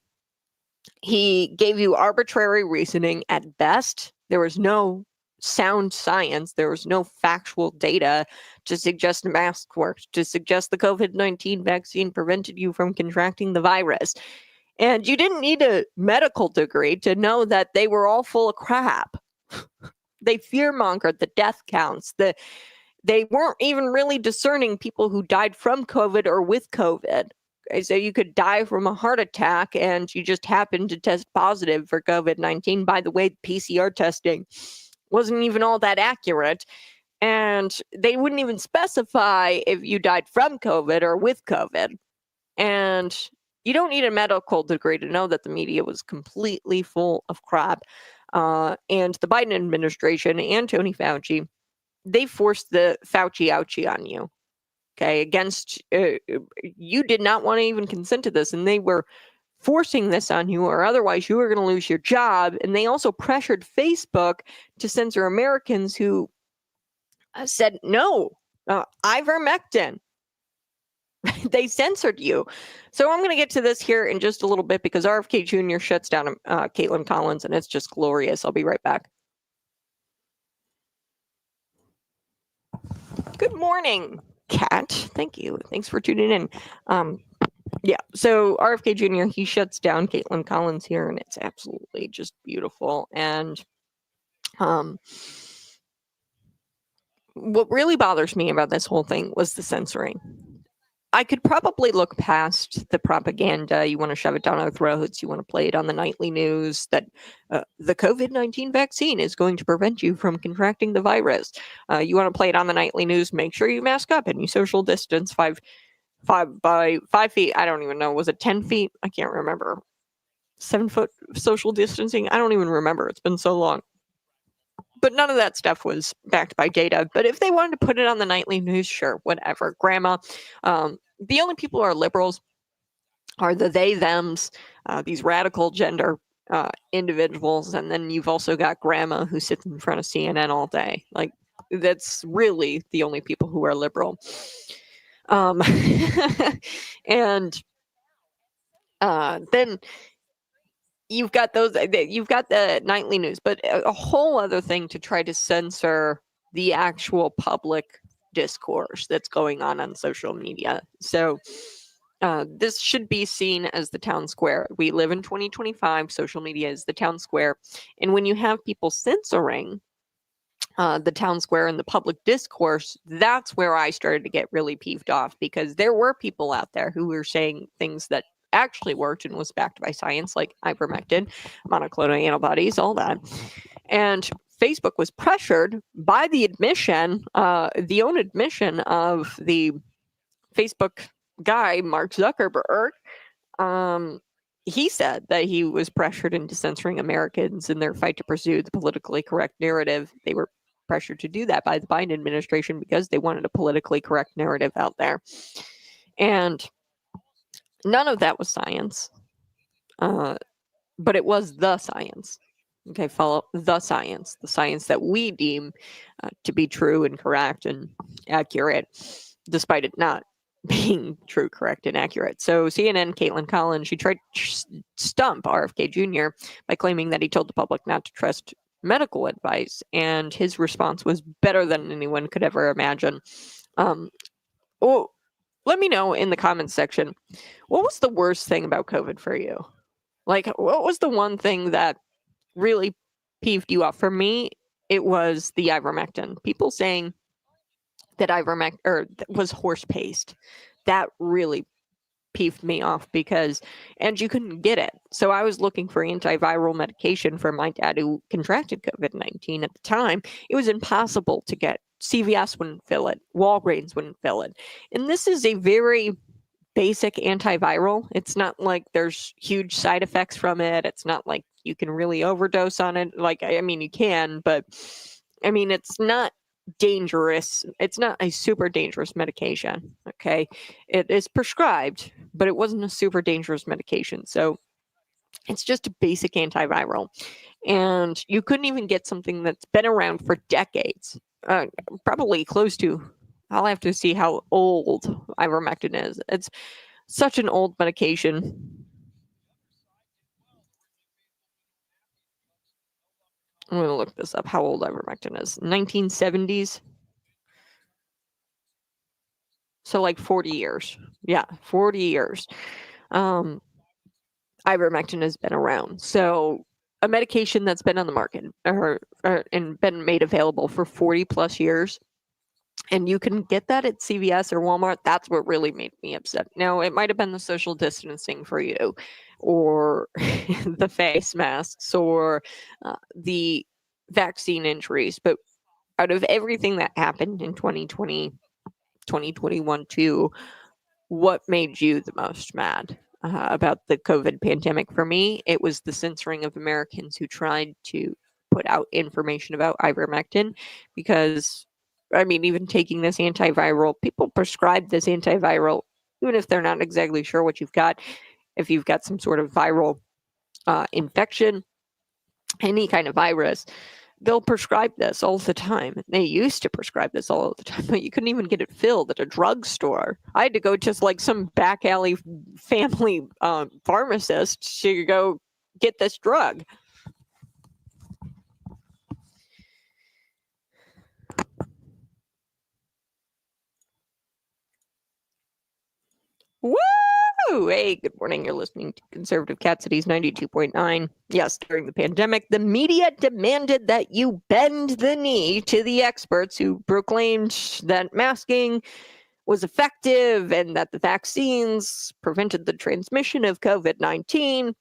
A: he gave you arbitrary reasoning at best. There was no sound science. There was no factual data to suggest masks worked, to suggest the COVID-19 vaccine prevented you from contracting the virus. And you didn't need a medical degree to know that they were all full of crap. They fearmongered the death counts. They weren't even really discerning people who died from COVID or with COVID. So you could die from a heart attack and you just happened to test positive for COVID-19. By the way, PCR testing wasn't even all that accurate. And they wouldn't even specify if you died from COVID or with COVID. And you don't need a medical degree to know that the media was completely full of crap. And the Biden administration and Tony Fauci, they forced the Fauci ouchie on you. Okay, against you did not want to even consent to this, and they were forcing this on you, or otherwise you were going to lose your job. And they also pressured Facebook to censor Americans who said no, ivermectin. They censored you. So I'm going to get to this here in just a little bit, because RFK Jr. shuts down Kaitlan Collins, and it's just glorious. I'll be right back. Good morning, Kat. Thank you. Thanks for tuning in. Yeah, so RFK Jr., he shuts down Kaitlan Collins here, and it's absolutely just beautiful. And what really bothers me about this whole thing was the censoring. I could probably look past the propaganda. You want to shove it down our throats. You want to play it on the nightly news that the COVID-19 vaccine is going to prevent you from contracting the virus. You want to play it on the nightly news. Make sure you mask up and you social distance 5 by 5 feet. I don't even know. Was it 10 feet? I can't remember. 7 foot social distancing. I don't even remember. It's been so long. But none of that stuff was backed by data. But if they wanted to put it on the nightly news, sure, whatever. Grandma. The only people who are liberals are the they, thems, these radical gender individuals. And then you've also got grandma who sits in front of CNN all day. Like, that's really the only people who are liberal. And then you've got the nightly news, but a whole other thing to try to censor the actual public discourse that's going on social media. So this should be seen as the town square. We live in 2025. Social media is the town square. And when you have people censoring the town square and the public discourse, that's where I started to get really peeved off, because there were people out there who were saying things that actually worked and was backed by science, like ivermectin, monoclonal antibodies, all that. And Facebook was pressured by the own admission of the Facebook guy, Mark Zuckerberg. He said that he was pressured into censoring Americans in their fight to pursue the politically correct narrative. They were pressured to do that by the Biden administration because they wanted a politically correct narrative out there. And none of that was science, but it was the science. Okay, follow the science that we deem to be true and correct and accurate, despite it not being true, correct, and accurate. So CNN, Kaitlan Collins, she tried to stump RFK Jr. by claiming that he told the public not to trust medical advice, and his response was better than anyone could ever imagine. Oh, let me know in the comments section, what was the worst thing about COVID for you? Like, what was the one thing that really peeved you off? For me, it was the ivermectin. People saying that ivermectin was horse paste. That really peeved me off and you couldn't get it. So I was looking for antiviral medication for my dad who contracted COVID-19 at the time. It was impossible to get. CVS wouldn't fill it. Walgreens wouldn't fill it. And this is a very basic antiviral. It's not like there's huge side effects from it. It's not like you can really overdose on it. Like, I mean, you can, but I mean, it's not dangerous. It's not a super dangerous medication. Okay. It is prescribed, but it wasn't a super dangerous medication. So it's just a basic antiviral. And you couldn't even get something that's been around for decades, probably close to. I'll have to see how old ivermectin is. It's such an old medication. I'm going to look this up, how old ivermectin is. 1970s. So like 40 years. Yeah, 40 years. Ivermectin has been around. So a medication that's been on the market and been made available for 40 plus years, and you can get that at CVS or Walmart. That's what really made me upset. Now, it might have been the social distancing for you, or the face masks, or the vaccine injuries. But out of everything that happened in 2020, 2021 too, what made you the most mad about the COVID pandemic? For me, it was the censoring of Americans who tried to put out information about ivermectin, because, I mean, even taking this antiviral, people prescribe this antiviral, even if they're not exactly sure what you've got. If you've got some sort of viral infection, any kind of virus, they'll prescribe this all the time. They used to prescribe this all the time, but you couldn't even get it filled at a drugstore. I had to go to like some back alley family pharmacist to go get this drug. Woo! Hey, good morning. You're listening to Conservative Cat Cities 92.9. Yes, during the pandemic, the media demanded that you bend the knee to the experts who proclaimed that masking was effective and that the vaccines prevented the transmission of COVID-19.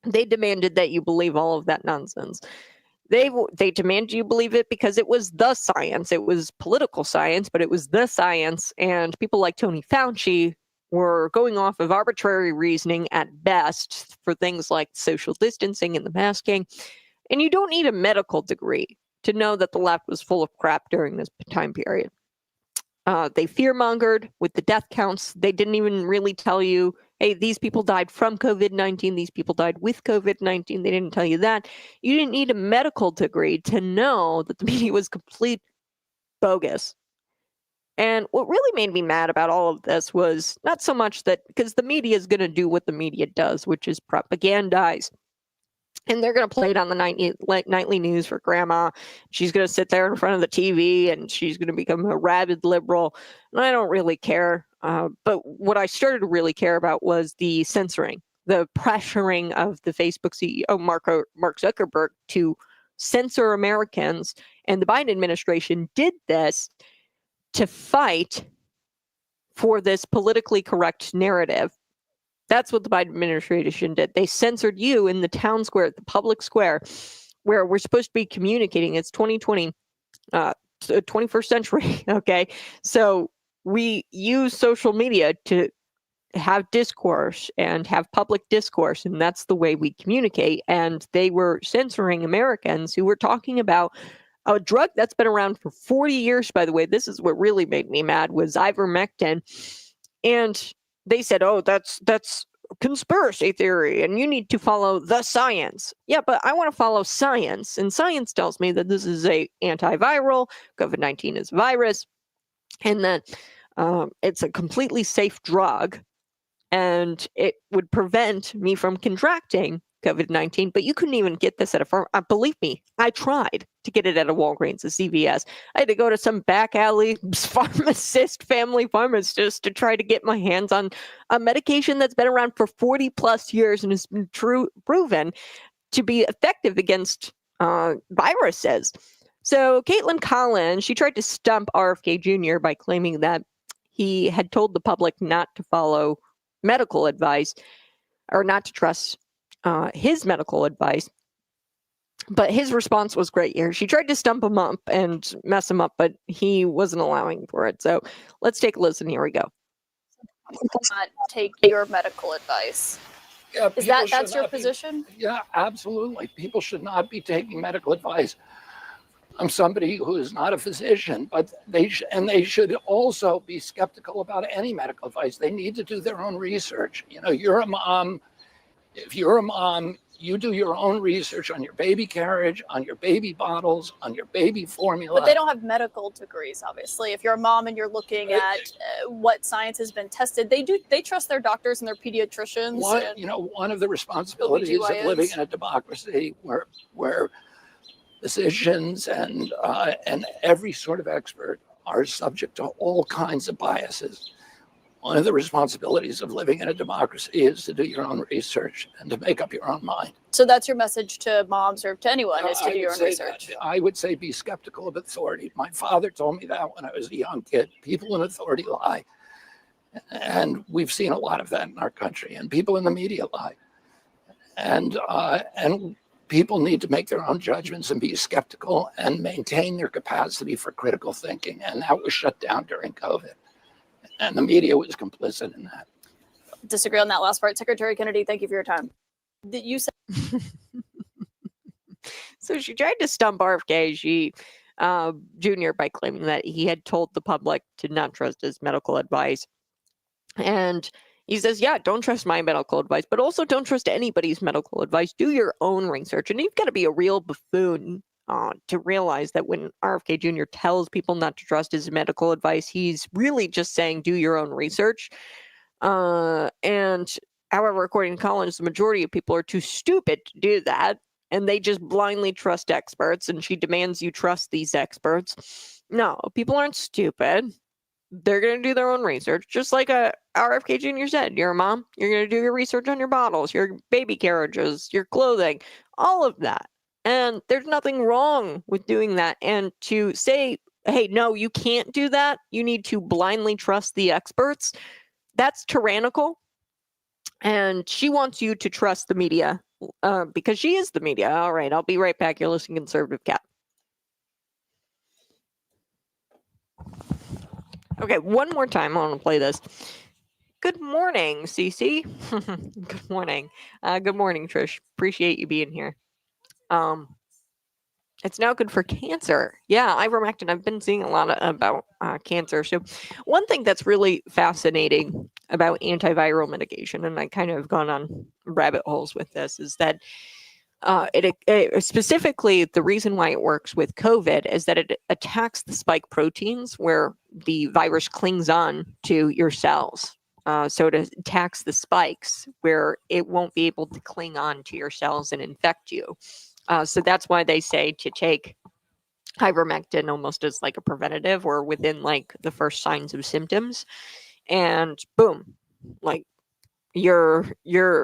A: They demanded that you believe all of that nonsense. They demanded you believe it because it was the science. It was political science, but it was the science. And people like Tony Fauci were going off of arbitrary reasoning at best for things like social distancing and the masking. And you don't need a medical degree to know that the left was full of crap during this time period. They fear-mongered with the death counts. They didn't even really tell you, hey, these people died from COVID-19. These people died with COVID-19. They didn't tell you that. You didn't need a medical degree to know that the media was complete bogus. And what really made me mad about all of this was not so much that, because the media is going to do what the media does, which is propagandize. And they're going to play it on the nightly news for grandma. She's going to sit there in front of the TV and she's going to become a rabid liberal. And I don't really care. But what I started to really care about was the censoring, the pressuring of the Facebook CEO, Mark Zuckerberg, to censor Americans. And the Biden administration did this to fight for this politically correct narrative. That's what the Biden administration did. They censored you in the town square, the public square, where we're supposed to be communicating. It's 2020, 21st century, okay? So we use social media to have discourse and have public discourse, and that's the way we communicate. And they were censoring Americans who were talking about a drug that's been around for 40 years, by the way. This is what really made me mad, was ivermectin. And they said, oh, that's conspiracy theory and you need to follow the science. Yeah, but I want to follow science, and science tells me that this is a antiviral, COVID-19 is a virus, and that it's a completely safe drug and it would prevent me from contracting COVID-19, but you couldn't even get this at a believe me, I tried to get it at a Walgreens, a CVS. I had to go to some back alley family pharmacist to try to get my hands on a medication that's been around for 40 plus years and has been proven to be effective against viruses. So Kaitlan Collins, she tried to stump RFK Jr. by claiming that he had told the public not to follow medical advice or not to trust his medical advice. But his response was great here. She tried to stump him up and mess him up, but he wasn't allowing for it. So let's take a listen. Here we go.
D: People not take your medical advice.
E: Yeah,
D: That's your position?
E: Yeah, absolutely. People should not be taking medical advice. I'm somebody who is not a physician, but they should also be skeptical about any medical advice. They need to do their own research. You know, you're a mom. If you're a mom, you do your own research on your baby carriage, on your baby bottles, on your baby formula.
D: But they don't have medical degrees, obviously. If you're a mom and you're looking at what science has been tested, they trust their doctors and their pediatricians.
E: One of the responsibilities of living in a democracy where physicians and every sort of expert are subject to all kinds of biases. One of the responsibilities of living in a democracy is to do your own research and to make up your own mind.
D: So that's your message to moms or to anyone, is to do your own research.
E: I would say be skeptical of authority. My father told me that when I was a young kid. People in authority lie. And we've seen a lot of that in our country. And people in the media lie. And people need to make their own judgments and be skeptical and maintain their capacity for critical thinking. And that was shut down during COVID. And the media was complicit in that.
D: Disagree on that last part. Secretary Kennedy, thank you for your time. You said
A: So she tried to stump RFK Jr. by claiming that he had told the public to not trust his medical advice. And he says, yeah, don't trust my medical advice, but also don't trust anybody's medical advice. Do your own research. And you've got to be a real buffoon to realize that when RFK Jr. tells people not to trust his medical advice, he's really just saying, do your own research. And however, according to Collins, the majority of people are too stupid to do that. And they just blindly trust experts. And she demands you trust these experts. No, people aren't stupid. They're going to do their own research. Just like RFK Jr. said, you're a mom, you're going to do your research on your bottles, your baby carriages, your clothing, all of that. And there's nothing wrong with doing that. And to say, hey, no, you can't do that. You need to blindly trust the experts. That's tyrannical. And she wants you to trust the media because she is the media. All right, I'll be right back. You're listening to Conservative Cat. Okay, one more time. I want to play this. Good morning, Cece. Good morning. Good morning, Trish. Appreciate you being here. It's now good for cancer. Yeah, ivermectin. I've been seeing a lot about cancer. So one thing that's really fascinating about antiviral medication, and I kind of have gone on rabbit holes with this, is that it specifically the reason why it works with COVID is that it attacks the spike proteins where the virus clings on to your cells. So it attacks the spikes where it won't be able to cling on to your cells and infect you. So that's why they say to take ivermectin almost as like a preventative or within like the first signs of symptoms. And boom, like you're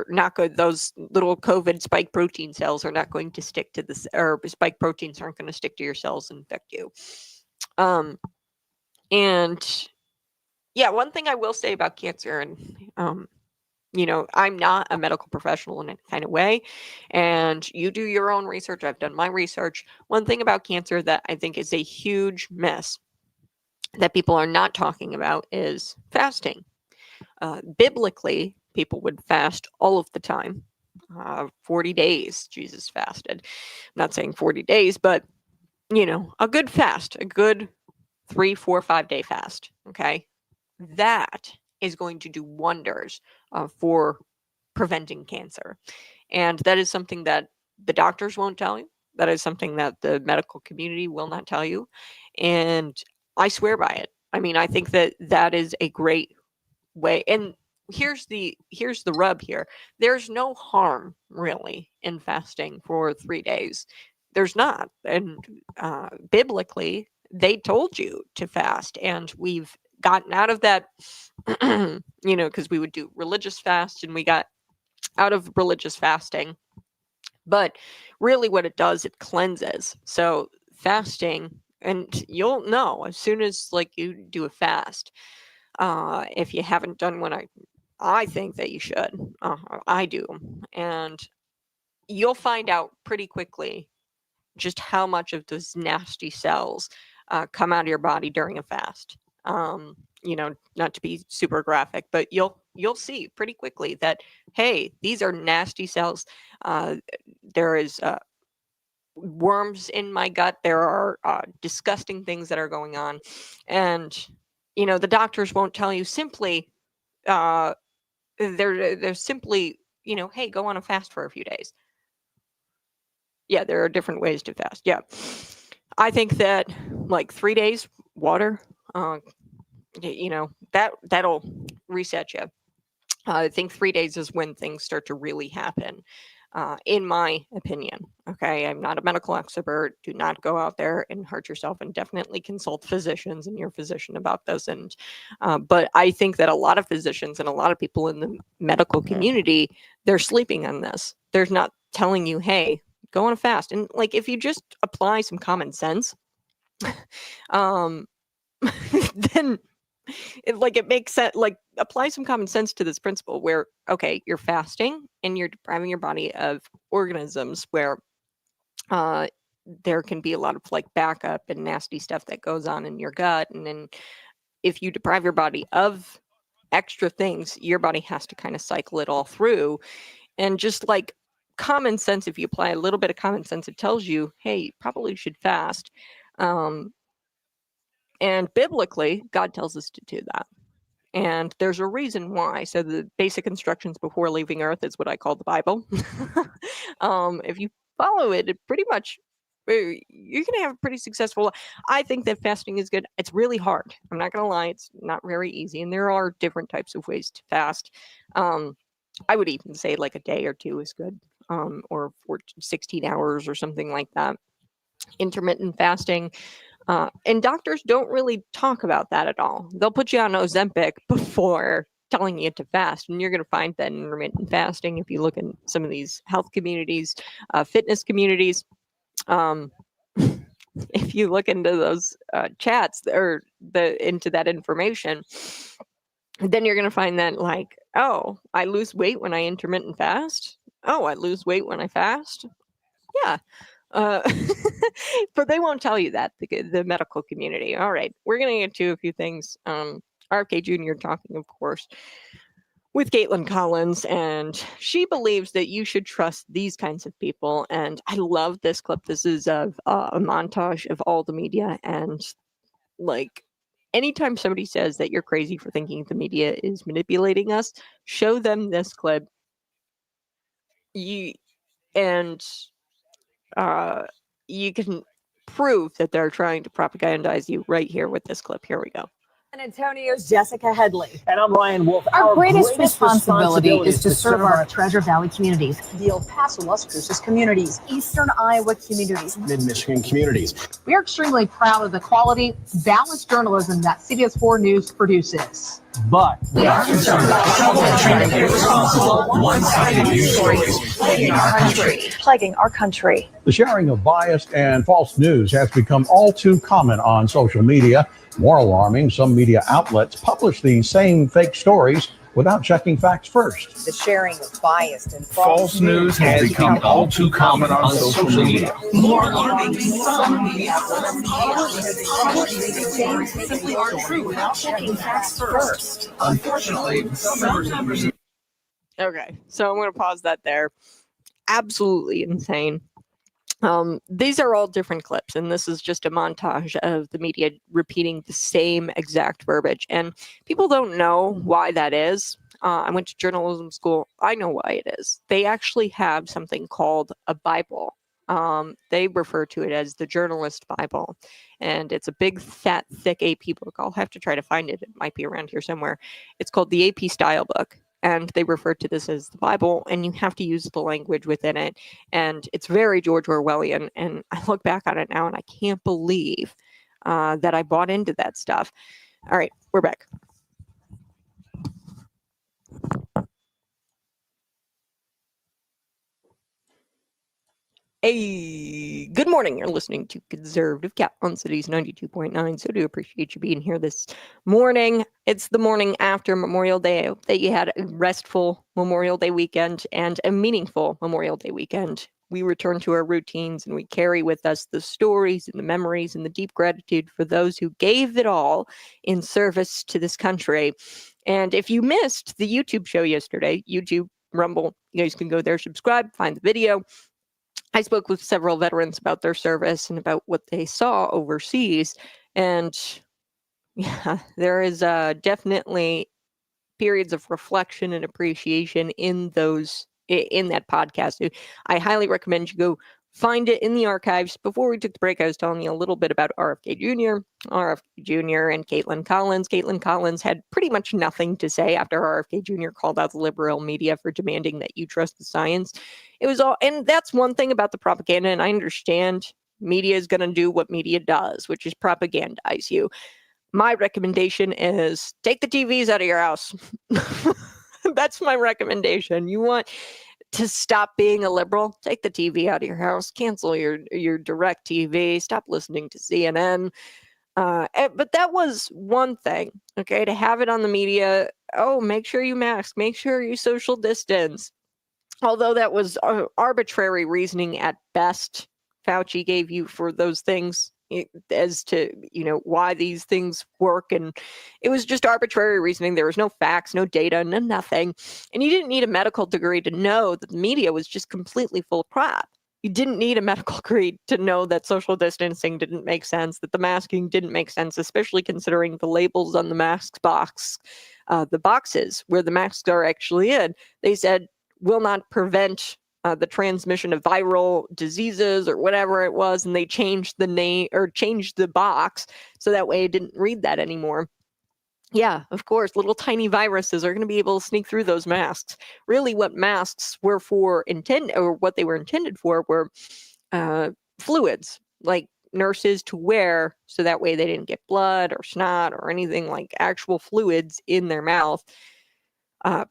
A: not good. Those little COVID spike protein cells are not going to stick to this, or spike proteins aren't going to stick to your cells and infect you. And yeah, one thing I will say about cancer, and I'm not a medical professional in any kind of way, and you do your own research. I've done my research. One thing about cancer that I think is a huge mess that people are not talking about is fasting. Biblically, people would fast all of the time. 40 days, Jesus fasted. I'm not saying 40 days, but, a good fast, a good 3, 4, 5 day fast, okay? That is going to do wonders for preventing cancer. And that is something that the doctors won't tell you. That is something that the medical community will not tell you. And I swear by it. I mean, I think that that is a great way. And here's the rub here. There's no harm really in fasting for 3 days. There's not. And biblically, they told you to fast, and we've gotten out of that, because we would do religious fast, and we got out of religious fasting. But really what it does, it cleanses. So fasting, and you'll know as soon as like you do a fast, if you haven't done one, I think that you should. I do. And you'll find out pretty quickly just how much of those nasty cells come out of your body during a fast. Not to be super graphic, but you'll see pretty quickly that, hey, these are nasty cells. There is worms in my gut. There are disgusting things that are going on. And, the doctors won't tell you simply, they're simply, hey, go on a fast for a few days. Yeah, there are different ways to fast. Yeah. I think that like 3 days, water, that'll reset you. I think 3 days is when things start to really happen, in my opinion. Okay, I'm not a medical expert. Do not go out there and hurt yourself, and definitely consult physicians and your physician about this. And but I think that a lot of physicians and a lot of people in the medical community, they're sleeping on this. They're not telling you, hey, go on a fast. And like, if you just apply some common sense, then it makes sense. Like, apply some common sense to this principle where, okay, you're fasting and you're depriving your body of organisms where there can be a lot of like backup and nasty stuff that goes on in your gut. And then if you deprive your body of extra things, your body has to kind of cycle it all through. And just like common sense, if you apply a little bit of common sense, it tells you, hey, you probably should fast. And biblically, God tells us to do that. And there's a reason why. So the basic instructions before leaving Earth is what I call the Bible. If you follow it, it pretty much, you're going to have a pretty successful. I think that fasting is good. It's really hard. I'm not going to lie. It's not very easy. And there are different types of ways to fast. I would even say like a day or two is good, or 16 hours or something like that. Intermittent fasting. And doctors don't really talk about that at all. They'll put you on Ozempic before telling you to fast. And you're going to find that in intermittent fasting, if you look in some of these health communities, fitness communities, if you look into those chats or into that information, then you're going to find that like, oh, I lose weight when I intermittent fast. Oh, I lose weight when I fast. Yeah. But they won't tell you that, the medical community. All right, we're going to get to a few things. RFK Jr. talking, of course, with Kaitlan Collins, and she believes that you should trust these kinds of people. And I love this clip. This is of a montage of all the media. And like, anytime somebody says that you're crazy for thinking the media is manipulating us, show them this clip. You can prove that they're trying to propagandize you right here with this clip. Here we go.
F: San Antonio's Jessica Headley.
G: And I'm Ryan Wolf.
F: Our greatest responsibility is to serve our Treasure Valley communities, the El Paso, Las Cruces communities, Eastern Iowa communities,
G: Mid-Michigan communities.
F: We are extremely proud of the quality, balanced journalism that CBS 4 News produces.
G: But
F: We are concerned about how irresponsible, one-sided news stories plaguing our country.
H: The sharing of biased and false news has become all too common on social media. More alarming, some media outlets publish these same fake stories without checking facts first.
F: The sharing of biased and
G: false news has become all too common on social media.
F: More alarming, some media simply aren't true without checking facts first.
G: Unfortunately, some members.
A: Okay, so I'm going to pause that there. Absolutely insane. These are all different clips, and this is just a montage of the media repeating the same exact verbiage. And people don't know why that is. I went to journalism school. I know why it is. They actually have something called a Bible. They refer to it as the Journalist Bible. And it's a big, fat, thick AP book. I'll have to try to find it. It might be around here somewhere. It's called the AP Style Book. And they refer to this as the Bible, and you have to use the language within it. And it's very George Orwellian. And I look back on it now, and I can't believe that I bought into that stuff. All right, we're back. Hey, good morning. You're listening to Conservative Kaitlan Cities 92.9. So do appreciate you being here this morning. It's the morning after Memorial Day. I hope that you had a restful Memorial Day weekend and a meaningful Memorial Day weekend. We return to our routines and we carry with us the stories and the memories and the deep gratitude for those who gave it all in service to this country. And if you missed the YouTube show yesterday, YouTube, Rumble, you guys can go there, subscribe, find the video. I spoke with several veterans about their service and about what they saw overseas. And yeah, there is definitely periods of reflection and appreciation in that podcast. I highly recommend you go find it in the archives. Before we took the break, I was telling you a little bit about RFK Jr., and Kaitlan Collins. Kaitlan Collins had pretty much nothing to say after RFK Jr. called out the liberal media for demanding that you trust the science. It was all, and that's one thing about the propaganda, and I understand media is going to do what media does, which is propagandize you. My recommendation is take the TVs out of your house. That's my recommendation. You want to stop being a liberal, take the TV out of your house, cancel your direct TV, stop listening to CNN. But that was one thing, okay, to have it on the media. Oh, make sure you mask, make sure you social distance. Although that was arbitrary reasoning at best, Fauci gave you for those things as to, why these things work. And it was just arbitrary reasoning. There was no facts, no data, no nothing. And you didn't need a medical degree to know that the media was just completely full of crap. You didn't need a medical degree to know that social distancing didn't make sense, that the masking didn't make sense, especially considering the labels on the mask box, the boxes where the masks are actually in. They said, will not prevent the transmission of viral diseases or whatever it was, and they changed the name or changed the box so that way it didn't read that anymore. Yeah, of course, little tiny viruses are going to be able to sneak through those masks. Really, what masks were what they were intended for were fluids, like nurses to wear so that way they didn't get blood or snot or anything like actual fluids in their mouth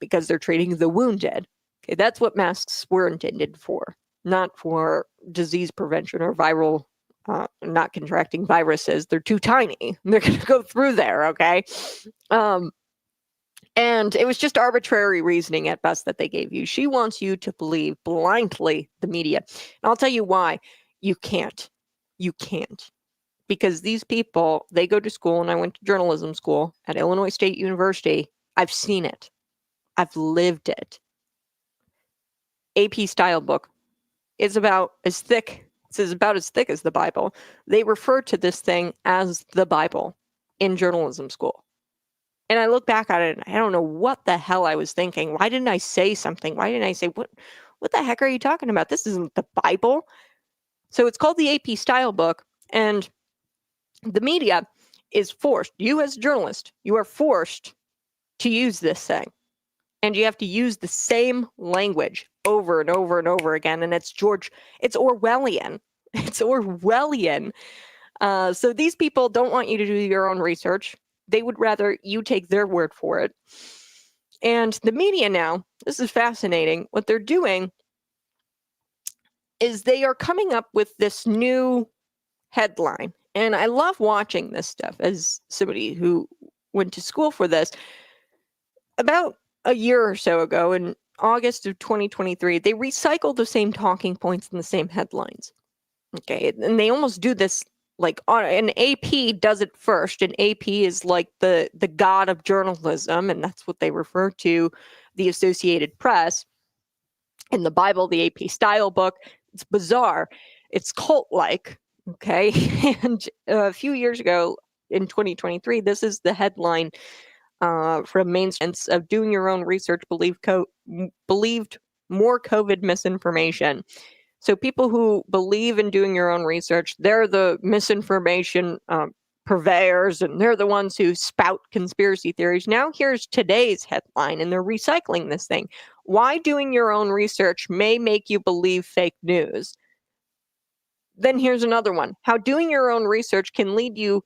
A: because they're treating the wounded. Okay, that's what masks were intended for, not for disease prevention or viral, not contracting viruses. They're too tiny. They're going to go through there, okay? And it was just arbitrary reasoning at best that they gave you. She wants you to believe blindly the media. And I'll tell you why. You can't. You can't. Because these people, they go to school, and I went to journalism school at Illinois State University. I've seen it. I've lived it. AP style book. It's about as thick. It's about as thick as the Bible. They refer to this thing as the Bible in journalism school. And I look back at it and I don't know what the hell I was thinking. Why didn't I say something? Why didn't I say, what the heck are you talking about? This isn't the Bible. So it's called the AP style book. And the media is forced. You as a journalist, you are forced to use this thing. And you have to use the same language over and over and over again. And it's Orwellian. It's Orwellian. So these people don't want you to do your own research. They would rather you take their word for it. And the media now, this is fascinating. What they're doing is they are coming up with this new headline. And I love watching this stuff as somebody who went to school for this. About a year or so ago, in August of 2023, they recycle the same talking points and the same headlines. Okay, and they almost do this like an AP does it first. And AP is like the god of journalism, and that's what they refer to the Associated Press. In the Bible, the AP style book. It's bizarre. It's cult-like. Okay, and a few years ago in 2023, this is the headline from mainstream of doing your own research believed more COVID misinformation. So people who believe in doing your own research, they're the misinformation purveyors, and they're the ones who spout conspiracy theories. Now here's today's headline, and they're recycling this thing. Why doing your own research may make you believe fake news. Then here's another one. How doing your own research can lead you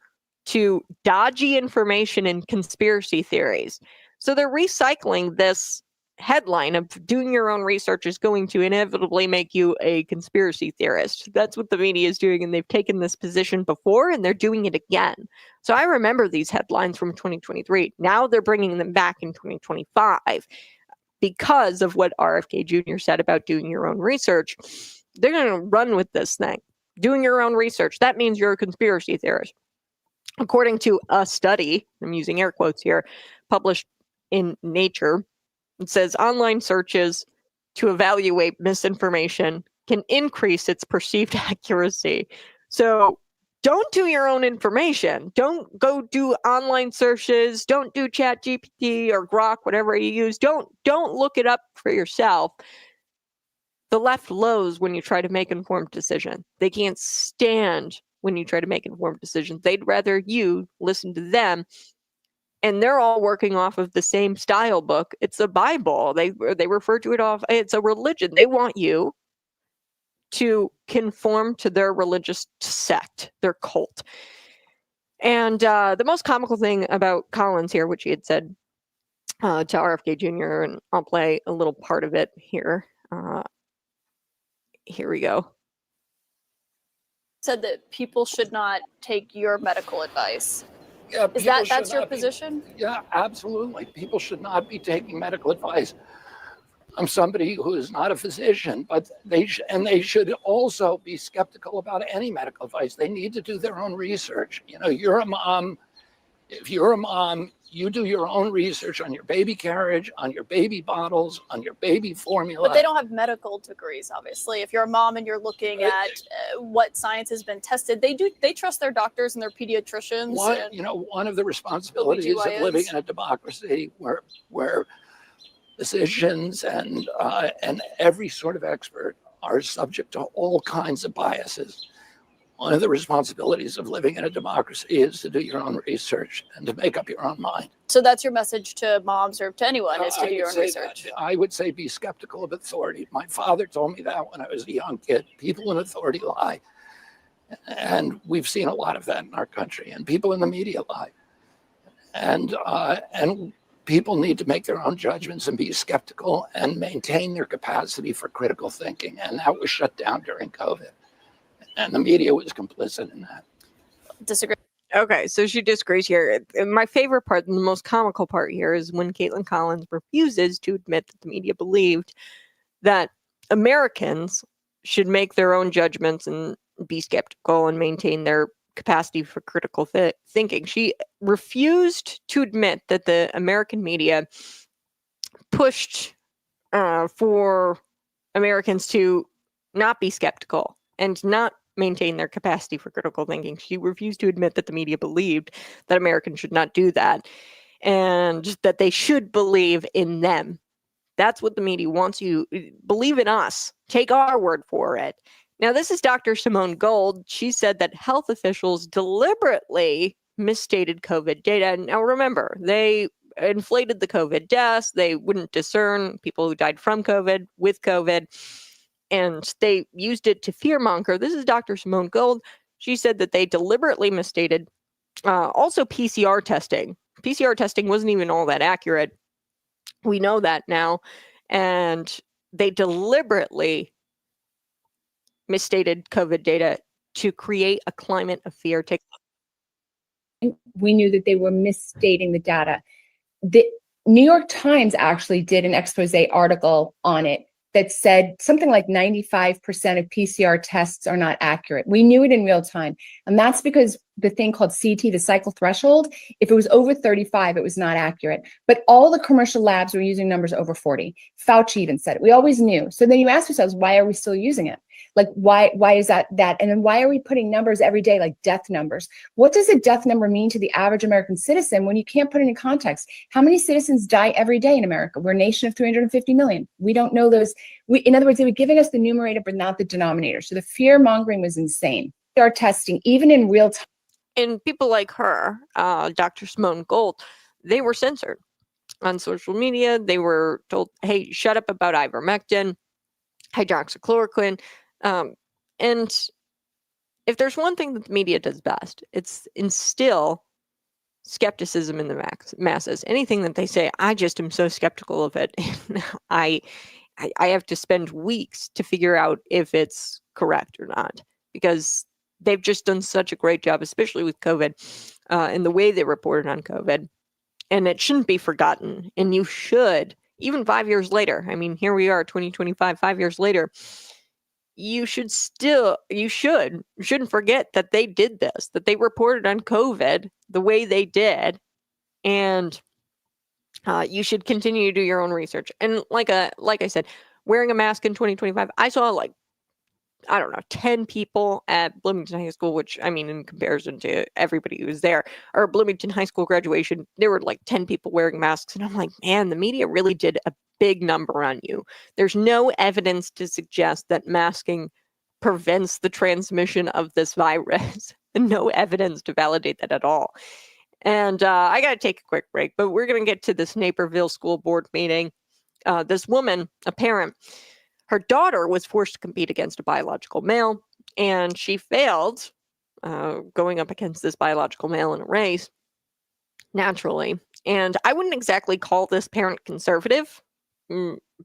A: to dodgy information and conspiracy theories. So they're recycling this headline of doing your own research is going to inevitably make you a conspiracy theorist. That's what the media is doing, and they've taken this position before, and they're doing it again. So I remember these headlines from 2023. Now they're bringing them back in 2025 because of what RFK Jr. said about doing your own research. They're going to run with this thing. Doing your own research, that means you're a conspiracy theorist. According to a study, I'm using air quotes here, published in Nature, it says online searches to evaluate misinformation can increase its perceived accuracy. So don't do your own information. Don't go do online searches. Don't do ChatGPT or Grok, whatever you use. Don't look it up for yourself. The left loathes when you try to make informed decisions. They can't stand when you try to make informed decisions. They'd rather you listen to them. And they're all working off of the same style book. It's a Bible. They refer to it off. It's a religion. They want you to conform to their religious sect, their cult. And the most comical thing about Collins here, which he had said to RFK Jr., and I'll play a little part of it here. Here we go.
D: Said that people should not take your medical advice.
E: Yeah,
D: That's your position?
E: Yeah, absolutely. People should not be taking medical advice. I'm somebody who is not a physician, but they should also be skeptical about any medical advice. They need to do their own research. You know, you're a mom. If you're a mom, you do your own research on your baby carriage, on your baby bottles, on your baby formula.
D: But they don't have medical degrees, obviously. If you're a mom and you're looking at what science has been tested, they trust their doctors and their pediatricians.
E: One of the responsibilities of living in a democracy where physicians and every sort of expert are subject to all kinds of biases. One of the responsibilities of living in a democracy is to do your own research and to make up your own mind.
D: So that's your message to moms or to anyone, is to do your own research.
E: I would say be skeptical of authority. My father told me that when I was a young kid. People in authority lie. And we've seen a lot of that in our country. And people in the media lie. And people need to make their own judgments and be skeptical and maintain their capacity for critical thinking. And that was shut down during COVID. And the media was complicit in that.
D: Disagree.
A: Okay, so she disagrees here. My favorite part, and the most comical part here, is when Kaitlan Collins refuses to admit that the media believed that Americans should make their own judgments and be skeptical and maintain their capacity for critical thinking. She refused to admit that the American media pushed for Americans to not be skeptical and not maintain their capacity for critical thinking. She refused to admit that the media believed that Americans should not do that and that they should believe in them. That's what the media wants you believe in us. Take our word for it. Now, this is Dr. Simone Gold. She said that health officials deliberately misstated COVID data. Now, remember, they inflated the COVID deaths. They wouldn't discern people who died from COVID with COVID. And they used it to fearmonger. This is Dr. Simone Gold. She said that they deliberately misstated also PCR testing. PCR testing wasn't even all that accurate. We know that now. And they deliberately misstated COVID data to create a climate of fear.
I: We knew that they were misstating the data. The New York Times actually did an expose article on it that said something like 95% of PCR tests are not accurate. We knew it in real time. And that's because the thing called CT, the cycle threshold, if it was over 35, it was not accurate. But all the commercial labs were using numbers over 40. Fauci even said it. We always knew. So then you ask yourselves, why are we still using it? Like, why is that? And then why are we putting numbers every day, like death numbers? What does a death number mean to the average American citizen when you can't put it in context? How many citizens die every day in America? We're a nation of 350 million. We don't know those. In other words, they were giving us the numerator, but not the denominator. So the fear mongering was insane. They are testing, even in real time.
A: And people like her, Dr. Simone Gold, they were censored on social media. They were told, hey, shut up about ivermectin, hydroxychloroquine. And if there's one thing that the media does best, it's instill skepticism in the masses. Anything that they say, I just am so skeptical of it. I have to spend weeks to figure out if it's correct or not, because they've just done such a great job, especially with COVID, and the way they reported on COVID. And it shouldn't be forgotten. And you should, even 5 years later, I mean, here we are, 2025, 5 years later, you shouldn't forget that they did this, that they reported on COVID the way they did. And you should continue to do your own research. And like I said, wearing a mask in 2025, I saw 10 people at Bloomington High School, which, I mean, in comparison to everybody who was there, or Bloomington High School graduation, there were 10 people wearing masks. And I'm like, man, the media really did a big number on you. There's no evidence to suggest that masking prevents the transmission of this virus. No evidence to validate that at all. And I got to take a quick break, but we're going to get to this Naperville school board meeting. This woman, a parent, her daughter was forced to compete against a biological male, and she failed going up against this biological male in a race, naturally. And I wouldn't exactly call this parent conservative,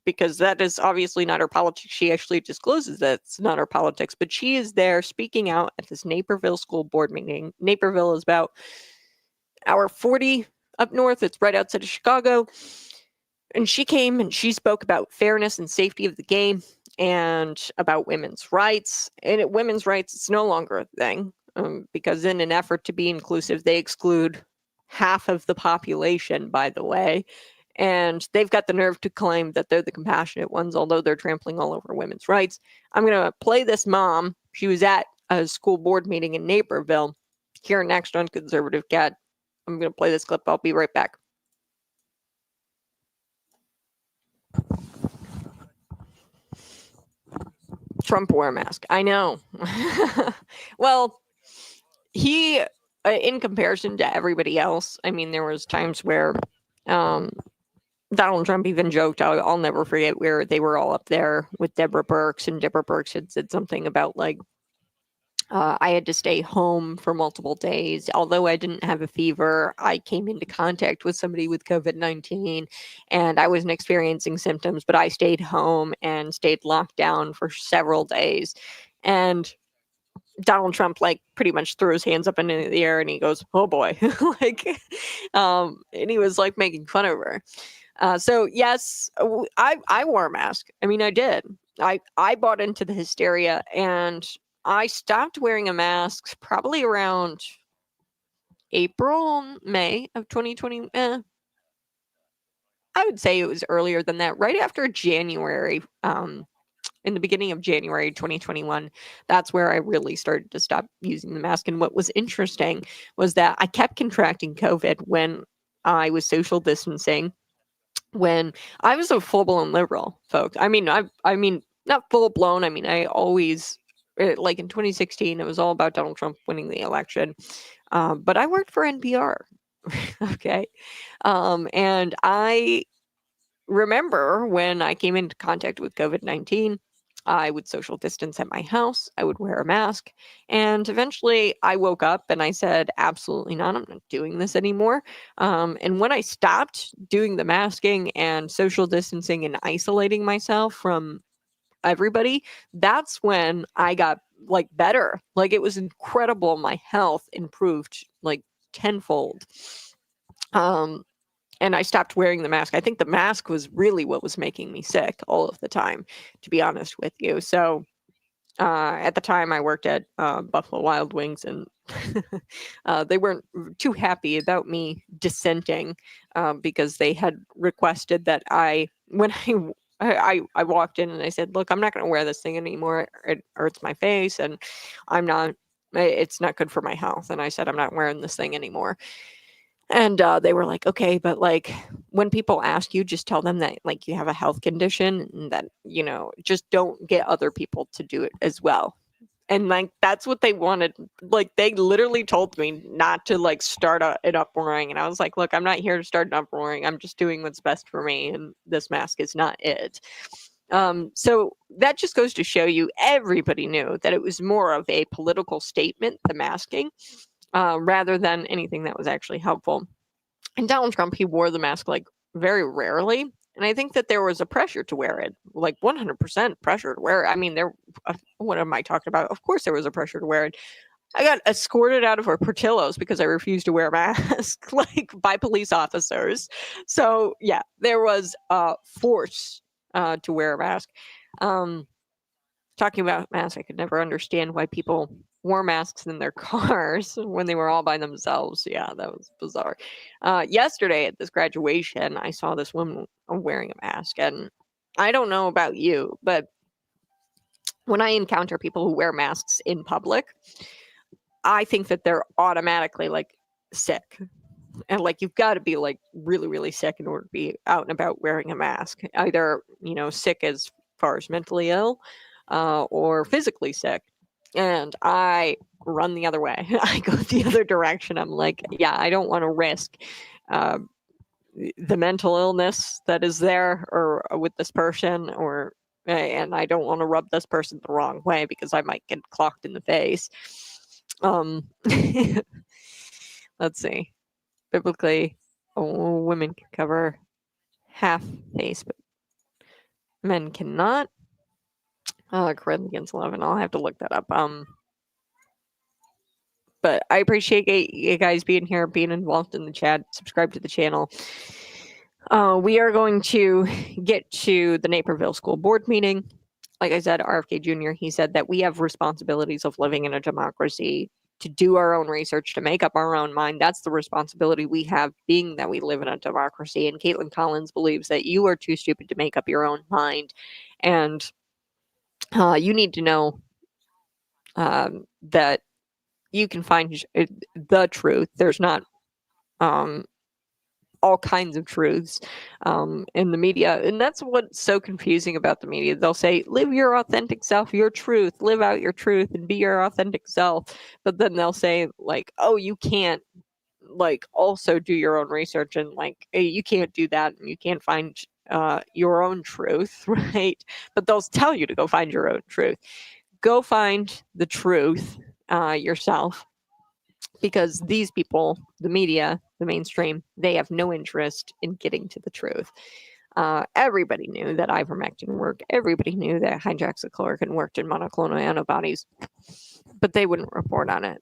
A: because that is obviously not her politics. She actually discloses that it's not her politics, but she is there speaking out at this Naperville school board meeting. Naperville is about hour 40 up north. It's right outside of Chicago. And she came and she spoke about fairness and safety of the game and about women's rights. And women's rights, it's no longer a thing, because in an effort to be inclusive, they exclude half of the population, by the way. And they've got the nerve to claim that they're the compassionate ones, although they're trampling all over women's rights. I'm going to play this mom. She was at a school board meeting in Naperville. Here next on Conservative Cat. I'm going to play this clip. I'll be right back. Trump wore a mask. I know. Well, he, in comparison to everybody else, I mean, there was times where Donald Trump even joked, I'll never forget, where they were all up there with Deborah Birx, and Deborah Birx had said something about I had to stay home for multiple days. Although I didn't have a fever, I came into contact with somebody with COVID-19 and I wasn't experiencing symptoms, but I stayed home and stayed locked down for several days. And Donald Trump pretty much threw his hands up into the air and he goes, oh boy. And he was making fun of her. So yes, I wore a mask. I mean, I did. I bought into the hysteria, and I stopped wearing a mask probably around April, May of 2020. I would say it was earlier than that, right after January, in the beginning of January 2021. That's where I really started to stop using the mask. And what was interesting was that I kept contracting COVID when I was social distancing, when I was a full-blown liberal, folks. I mean, not full-blown. I mean, I always... in 2016, it was all about Donald Trump winning the election. But I worked for NPR. Okay. And I remember when I came into contact with COVID-19, I would social distance at my house. I would wear a mask. And eventually I woke up and I said, absolutely not. I'm not doing this anymore. And when I stopped doing the masking and social distancing and isolating myself from everybody, that's when I got better. It was incredible. My health improved tenfold. And I stopped wearing the mask. I think the mask was really what was making me sick all of the time, to be honest with you. So at the time I worked at Buffalo Wild Wings, and they weren't too happy about me dissenting, because they had requested that when I I walked in and I said, look, I'm not going to wear this thing anymore. It hurts my face and it's not good for my health. And I said, I'm not wearing this thing anymore. And they were like, okay, but like when people ask you, just tell them that like you have a health condition and that, just don't get other people to do it as well. And like that's what they wanted. Like they literally told me not to like start an uproaring. And I was like, look, I'm not here to start an uproaring. I'm just doing what's best for me. And this mask is not it. So that just goes to show you everybody knew that it was more of a political statement, the masking, rather than anything that was actually helpful. And Donald Trump, he wore the mask like very rarely. And I think that there was a pressure to wear it, like 100% pressure to wear it. I mean, what am I talking about? Of course there was a pressure to wear it. I got escorted out of our Portillo's because I refused to wear a mask, like by police officers. So yeah, there was force to wear a mask. Talking about masks, I could never understand why people wore masks in their cars when they were all by themselves. Yeah, that was bizarre. Yesterday at this graduation, I saw this woman wearing a mask, and I don't know about you, but when I encounter people who wear masks in public, I think that they're automatically like sick. And like you've got to be like really, really sick in order to be out and about wearing a mask. Either, sick as far as mentally ill, or physically sick. And I run the other way. I go the other direction. I'm like, yeah, I don't want to risk the mental illness that is there or with this person, and I don't want to rub this person the wrong way because I might get clocked in the face. Let's see. Biblically, women can cover half face, but men cannot. Corinthians 11. I'll have to look that up. But I appreciate you guys being here, being involved in the chat. Subscribe to the channel. We are going to get to the Naperville School Board meeting. Like I said, RFK Jr., he said that we have responsibilities of living in a democracy, to do our own research, to make up our own mind. That's the responsibility we have, being that we live in a democracy. And Kaitlan Collins believes that you are too stupid to make up your own mind. And you need to know that you can find the truth. There's not all kinds of truths in the media. And that's what's so confusing about the media. They'll say, live your authentic self, your truth, live out your truth and be your authentic self. But then they'll say like, oh, you can't like also do your own research, and like you can't do that, and you can't find your own truth, right? But they'll tell you to go find your own truth. Go find the truth yourself, because these people, the media, the mainstream, they have no interest in getting to the truth. Everybody knew that ivermectin worked. Everybody knew that hydroxychloroquine worked in monoclonal antibodies, but they wouldn't report on it.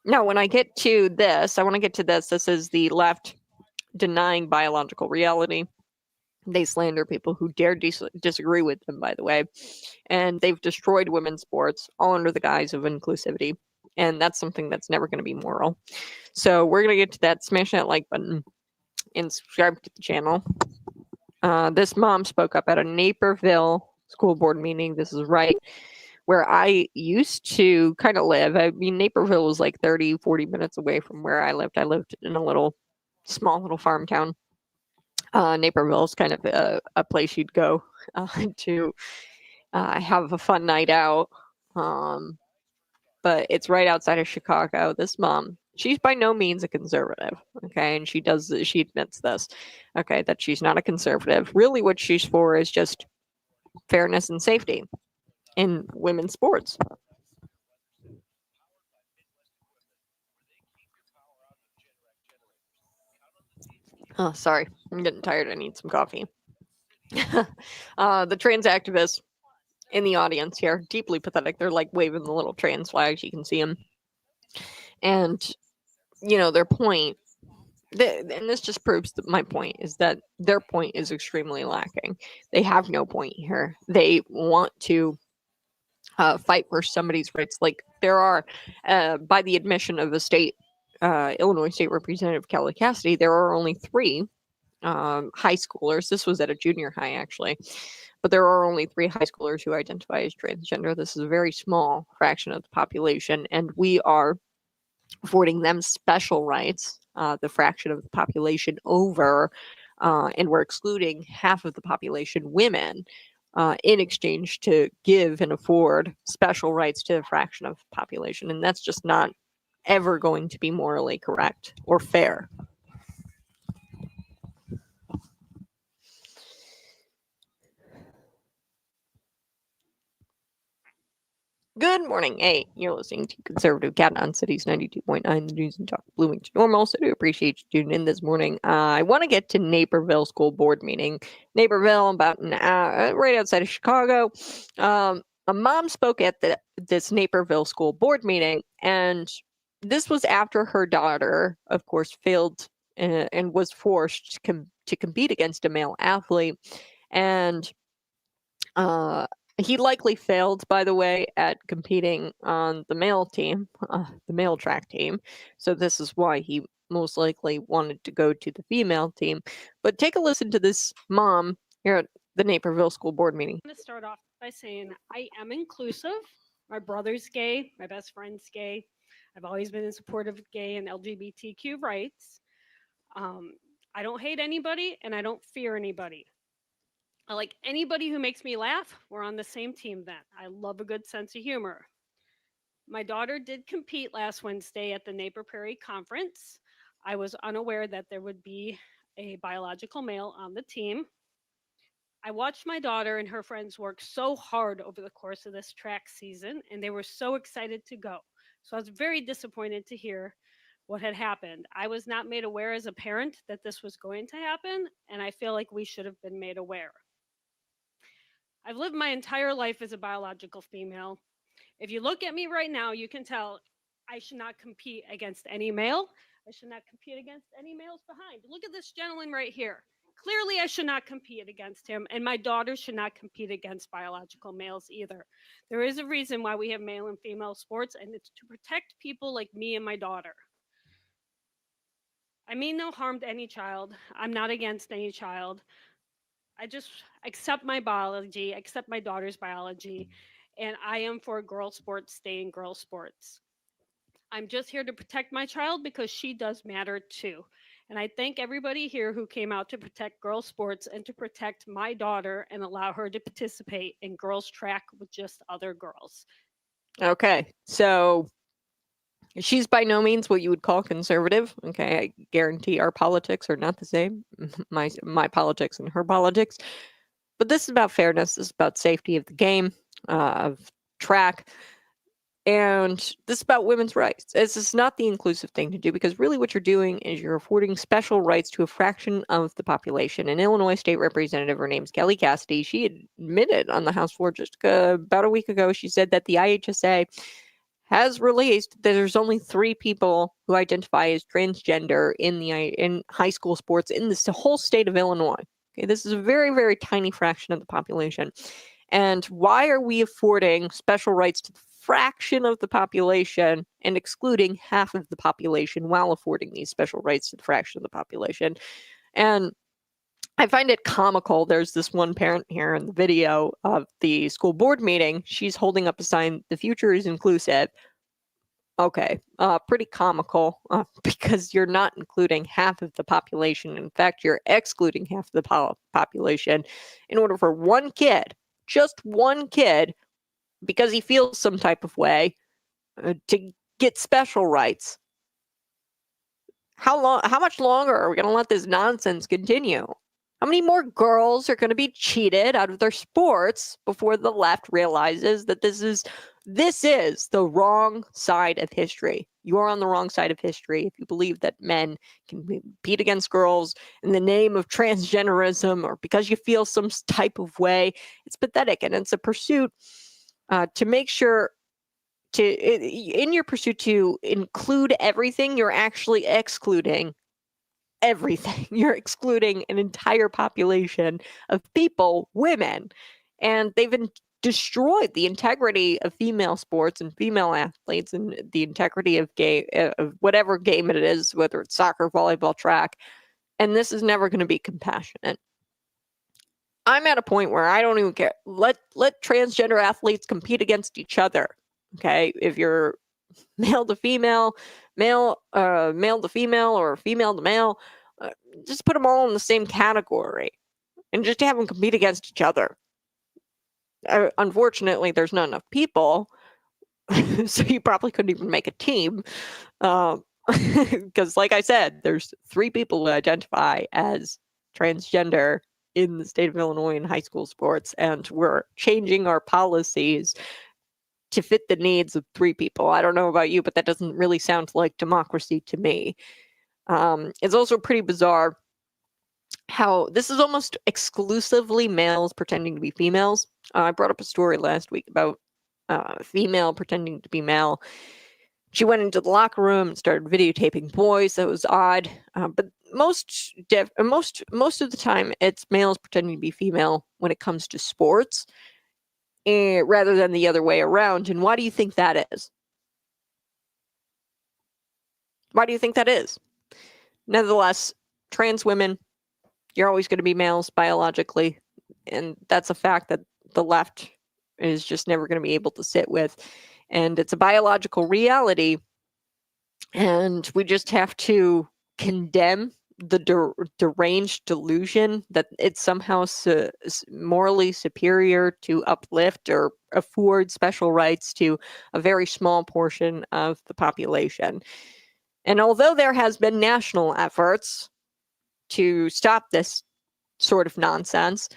A: Now, when I get to this, I want to get to this. This is the left denying biological reality. They slander people who dare disagree with them, by the way. And they've destroyed women's sports, all under the guise of inclusivity. And that's something that's never going to be moral. So we're going to get to that. Smash that like button and subscribe to the channel. This mom spoke up at a Naperville school board meeting. This is right where I used to kind of live. I mean, Naperville was like 30, 40 minutes away from where I lived. I lived in a small little farm town. Naperville is kind of a place you'd go to have a fun night out. But it's right outside of Chicago. This mom, she's by no means a conservative, okay? And she admits this, okay, that she's not a conservative. Really what she's for is just fairness and safety in women's sports. Oh, sorry. I'm getting tired. I need some coffee. The trans activists in the audience here, deeply pathetic. They're like waving the little trans flags. You can see them. And, their point, and this just proves that my point, is that their point is extremely lacking. They have no point here. They want to fight for somebody's rights. Like there are, by the admission of the state, Illinois State Representative Kelly Cassidy, there are only 3 high schoolers. This was at a junior high, actually. But there are only 3 high schoolers who identify as transgender. This is a very small fraction of the population, and we are affording them special rights, the fraction of the population over, and we're excluding half of the population, women, in exchange to give and afford special rights to a fraction of the population. And that's just not ever going to be morally correct or fair. Good morning. Hey, you're listening to Conservative Cat on Cities 92.9, the news and talk Bloomington Normal. So I do appreciate you tuning in this morning. I want to get to Naperville school board meeting. Naperville, about an hour, right outside of Chicago. A mom spoke at this Naperville school board meeting, and this was after her daughter, of course, failed and was forced to compete against a male athlete. And he likely failed, by the way, at competing on the male team, the male track team. So this is why he most likely wanted to go to the female team. But take a listen to this mom here at the Naperville school board meeting.
J: I'm going to start off by saying I am inclusive. My brother's gay. My best friend's gay. I've always been in support of gay and LGBTQ rights. I don't hate anybody and I don't fear anybody. I like anybody who makes me laugh. We're on the same team then. I love a good sense of humor. My daughter did compete last Wednesday at the Naper Prairie Conference. I was unaware that there would be a biological male on the team. I watched my daughter and her friends work so hard over the course of this track season, and they were so excited to go. So I was very disappointed to hear what had happened. I was not made aware as a parent that this was going to happen, and I feel like we should have been made aware. I've lived my entire life as a biological female. If you look at me right now, you can tell I should not compete against any male. I should not compete against any males behind. Look at this gentleman right here. Clearly, I should not compete against him, and my daughter should not compete against biological males either. There is a reason why we have male and female sports, and it's to protect people like me and my daughter. I mean no harm to any child. I'm not against any child. I just accept my biology, accept my daughter's biology, and I am for girl sports staying girl sports. I'm just here to protect my child because she does matter too. And I thank everybody here who came out to protect girl sports and to protect my daughter and allow her to participate in girls track with just other girls.
A: Okay, so she's by no means what you would call conservative. Okay, I guarantee our politics are not the same. My politics and her politics. But this is about fairness. This is about safety of the game, of track. And this is about women's rights. This is not the inclusive thing to do, because really what you're doing is you're affording special rights to a fraction of the population. An Illinois state representative, her name's Kelly Cassidy, she admitted on the House floor just about a week ago, she said that the IHSA has released that there's only 3 people who identify as transgender in high school sports in this whole state of Illinois. Okay, this is a very, very tiny fraction of the population. And why are we affording special rights to the fraction of the population and excluding half of the population while affording these special rights to the fraction of the population? And I find it comical. There's this one parent here in the video of the school board meeting. She's holding up a sign, "The future is inclusive." Okay, pretty comical because you're not including half of the population. In fact, you're excluding half of the population in order for one kid, just one kid, because he feels some type of way, to get special rights. How much longer are we going to let this nonsense continue? How many more girls are going to be cheated out of their sports before the left realizes that this is the wrong side of history? You are on the wrong side of history if you believe that men can compete against girls in the name of transgenderism or because you feel some type of way. It's pathetic, and it's a pursuit to make sure in your pursuit to include everything, you're actually excluding everything. You're excluding an entire population of people, women, and they've destroyed the integrity of female sports and female athletes and the integrity of whatever game it is, whether it's soccer, volleyball, track. and this is never going to be compassionate. I'm at a point where I don't even care. Let transgender athletes compete against each other. Okay, if you're male to female, male to female, or female to male, just put them all in the same category and just have them compete against each other. Unfortunately, there's not enough people, so you probably couldn't even make a team. Because, like I said, there's 3 people who identify as transgender in the state of Illinois in high school sports, and we're changing our policies to fit the needs of 3 people. I don't know about you, but that doesn't really sound like democracy to me. It's also pretty bizarre how this is almost exclusively males pretending to be females. I brought up a story last week about a female pretending to be male. She went into the locker room and started videotaping boys. That was odd, but most of the time, it's males pretending to be female when it comes to sports, rather than the other way around. And why do you think that is? Why do you think that is? Nevertheless, trans women, you're always going to be males biologically, and that's a fact that the left is just never going to be able to sit with. And it's a biological reality, and we just have to condemn the deranged delusion that it's somehow morally superior to uplift or afford special rights to a very small portion of the population. And although there has been national efforts to stop this sort of nonsense,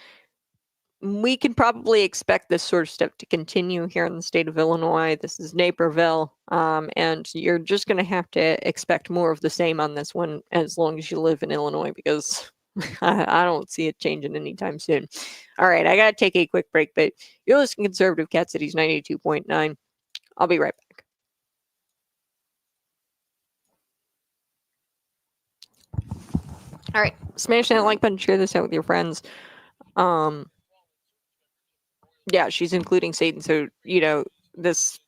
A: we can probably expect this sort of stuff to continue here in the state of Illinois. This is Naperville, and you're just going to have to expect more of the same on this one as long as you live in Illinois, because I don't see it changing anytime soon. All right, I got to take a quick break, but you're listening to Conservative Cat Cities 92.9. I'll be right back. All right, smash that like button, share this out with your friends. Yeah, she's including Satan. So, this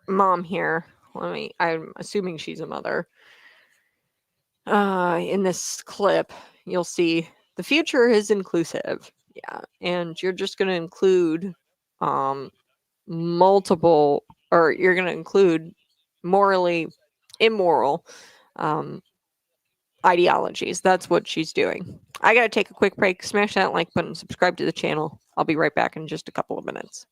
A: mom here, I'm assuming she's a mother. In this clip, you'll see the future is inclusive. Yeah. And you're just going to include multiple, or you're going to include morally immoral ideologies. That's what she's doing. I got to take a quick break. Smash that like button, subscribe to the channel. I'll be right back in just a couple of minutes.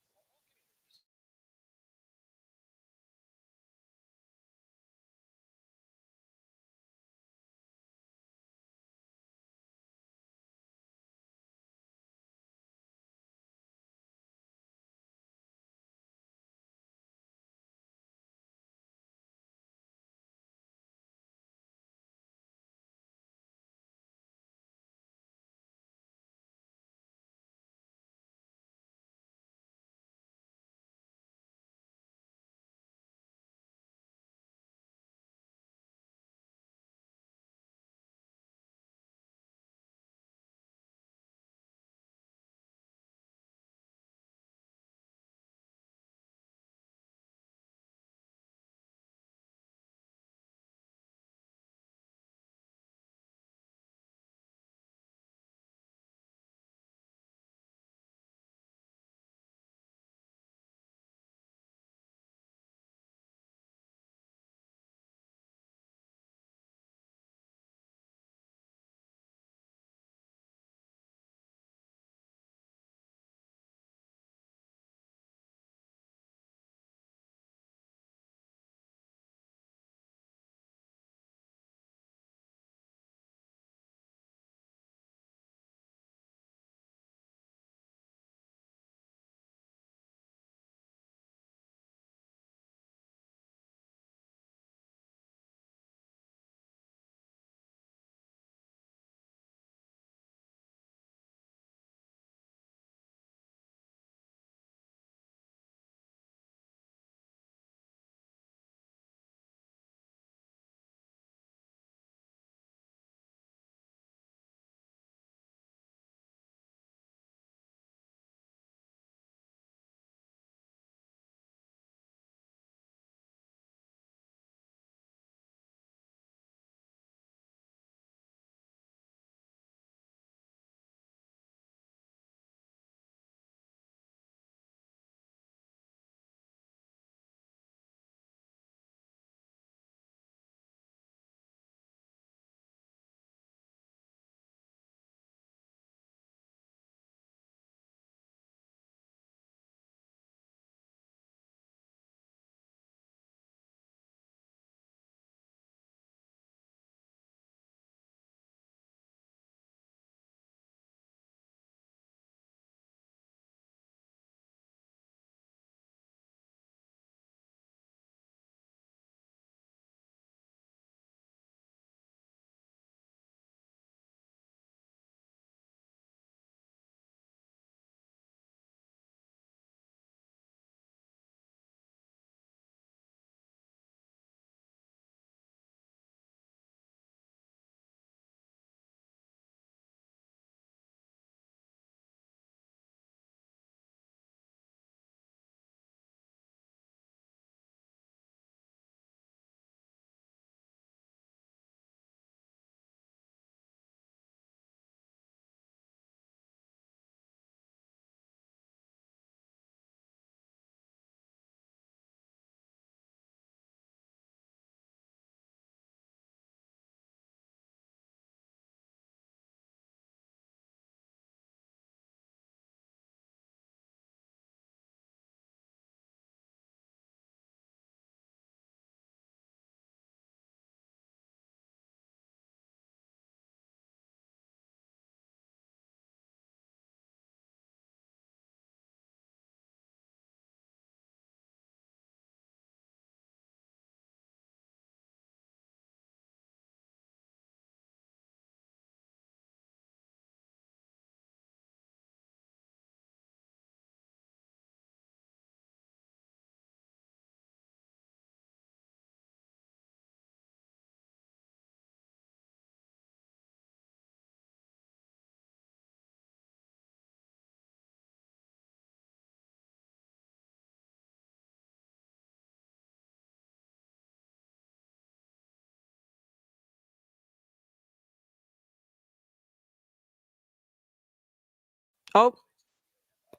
A: Oh,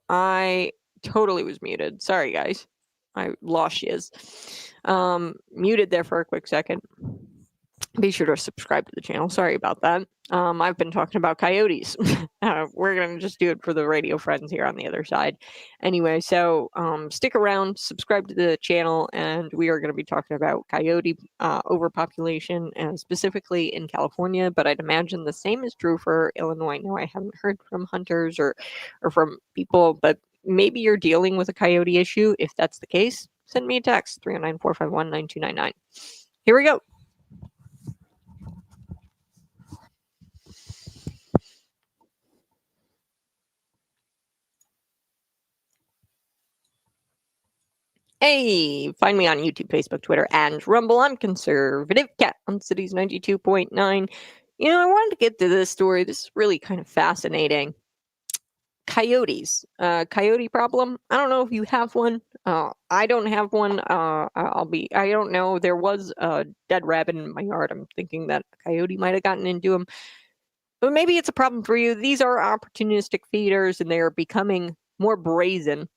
A: I totally was muted. Sorry, guys. I lost shiz. Muted there for a quick second. Be sure to subscribe to the channel. Sorry about that. I've been talking about coyotes. We're going to just do it for the radio friends here on the other side. Anyway, so stick around, subscribe to the channel, and we are going to be talking about coyote overpopulation, and specifically in California, but I'd imagine the same is true for Illinois. Now, I haven't heard from hunters or from people, but maybe you're dealing with a coyote issue. If that's the case, send me a text, 309-451-9299. Here we go. Hey, find me on YouTube, Facebook, Twitter, and Rumble. I'm Conservative Cat on Cities 92.9. You know, I wanted to get to this story. This is really kind of fascinating. Coyotes. Coyote problem. I don't know if you have one. I don't have one. I don't know. There was a dead rabbit in my yard. I'm thinking that a coyote might have gotten into him. But maybe it's a problem for you. These are opportunistic feeders, and they are becoming more brazen.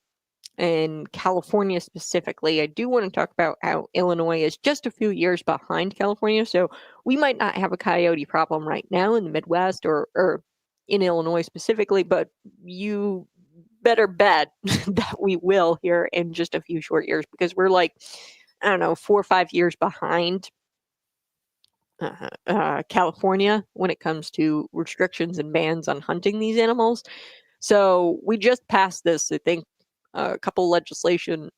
A: In California specifically, I do want to talk about how Illinois is just a few years behind California. So we might not have a coyote problem right now in the Midwest or in Illinois specifically, but you better bet that we will here in just a few short years, because we're like, I don't know, 4 or 5 years behind California when it comes to restrictions and bans on hunting these animals. So we just passed this, I think, a couple legislative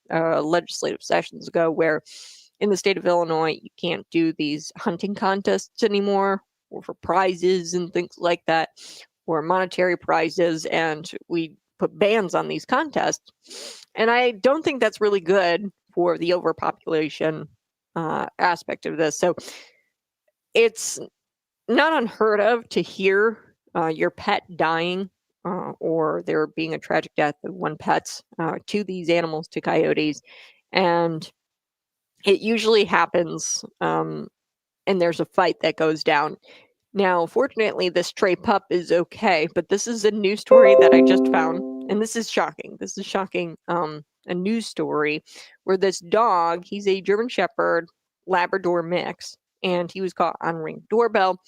A: sessions ago, where in the state of Illinois, you can't do these hunting contests anymore, or for prizes and things like that, or monetary prizes, and we put bans on these contests. And I don't think that's really good for the overpopulation aspect of this. So it's not unheard of to hear your pet dying or there being a tragic death of one pets to these animals, to coyotes. And it usually happens and there's a fight that goes down. Now, fortunately, this stray pup is okay, but this is a news story that I just found, and this is shocking. This is shocking. A news story where this dog, he's a German Shepherd Labrador mix, and he was caught on Ring doorbell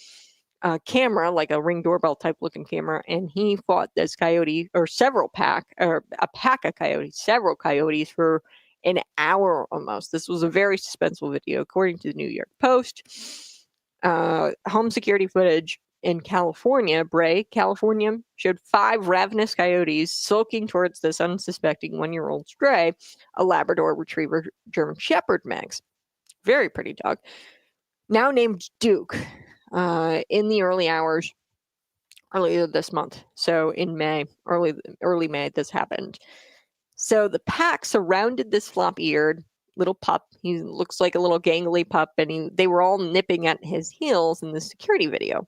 A: camera, like a Ring doorbell type looking camera, and he fought this coyote, or a pack of coyotes, several coyotes for an hour almost. This was a very suspenseful video, according to the New York Post. Home security footage in California, Bray, California, showed 5 ravenous coyotes sulking towards this unsuspecting 1-year-old stray, a Labrador Retriever German Shepherd mix. Very pretty dog. Now named Duke. In the early hours earlier this month. So in May, early May, this happened. So the pack surrounded this floppy-eared little pup. He looks like a little gangly pup, and they were all nipping at his heels in the security video.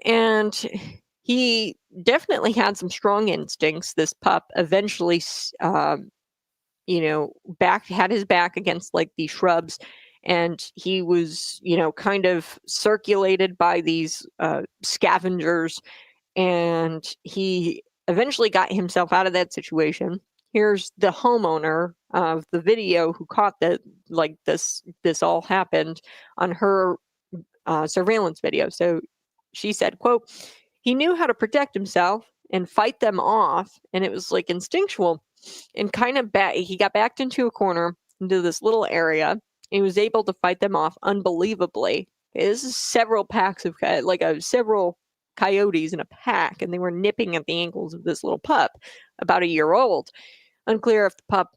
A: And he definitely had some strong instincts. This pup eventually, had his back against like the shrubs, and he was, kind of circulated by these scavengers, and he eventually got himself out of that situation. Here's the homeowner of the video who caught that, like this all happened on her surveillance video. So she said, quote, "He knew how to protect himself and fight them off, and it was like instinctual, and kind of he got backed into a corner, into this little area. He was able to fight them off unbelievably." Okay, this is several packs of several coyotes in a pack, and they were nipping at the ankles of this little pup, about a year old. Unclear if the pup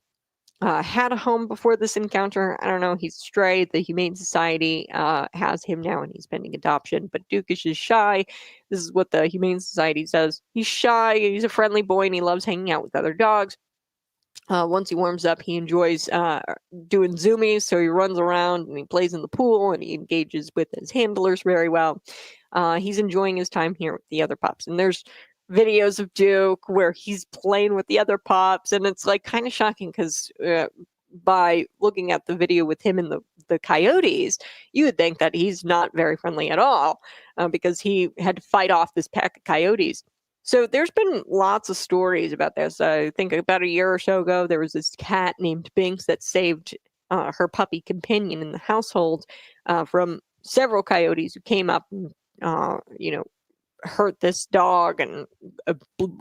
A: had a home before this encounter. I don't know. He's stray. The Humane Society has him now, and he's pending adoption. But Duke is just shy. This is what the Humane Society says. He's shy. He's a friendly boy, and he loves hanging out with other dogs. Once he warms up, he enjoys doing zoomies, so he runs around and he plays in the pool and he engages with his handlers very well. He's enjoying his time here with the other pups, and there's videos of Duke where he's playing with the other pups, and it's like kind of shocking because by looking at the video with him and the coyotes, you would think that he's not very friendly at all because he had to fight off this pack of coyotes. So there's been lots of stories about this. I think about a year or so ago, there was this cat named Binks that saved her puppy companion in the household from several coyotes who came up and, hurt this dog and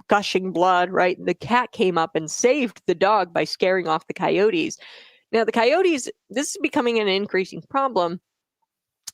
A: gushing blood, right? And the cat came up and saved the dog by scaring off the coyotes. Now, the coyotes, this is becoming an increasing problem.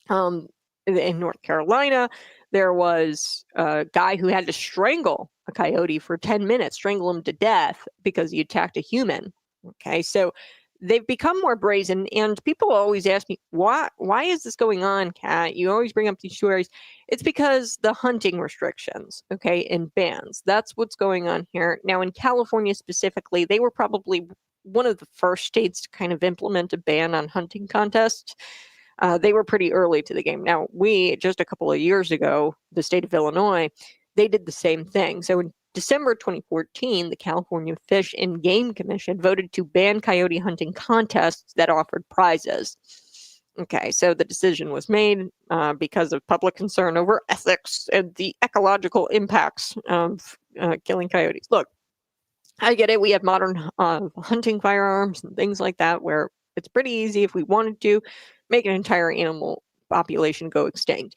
A: In North Carolina, there was a guy who had to strangle a coyote for 10 minutes, strangle him to death because he attacked a human. Okay, so they've become more brazen, and people always ask me, why is this going on, Kat? You always bring up these stories. It's because the hunting restrictions, okay, and bans. That's what's going on here. Now, in California specifically, they were probably one of the first states to kind of implement a ban on hunting contests. They were pretty early to the game. Now, just a couple of years ago, the state of Illinois, they did the same thing. So in December 2014, the California Fish and Game Commission voted to ban coyote hunting contests that offered prizes. Okay, so the decision was made because of public concern over ethics and the ecological impacts of killing coyotes. Look, I get it. We have modern hunting firearms and things like that where it's pretty easy if we wanted to make an entire animal population go extinct.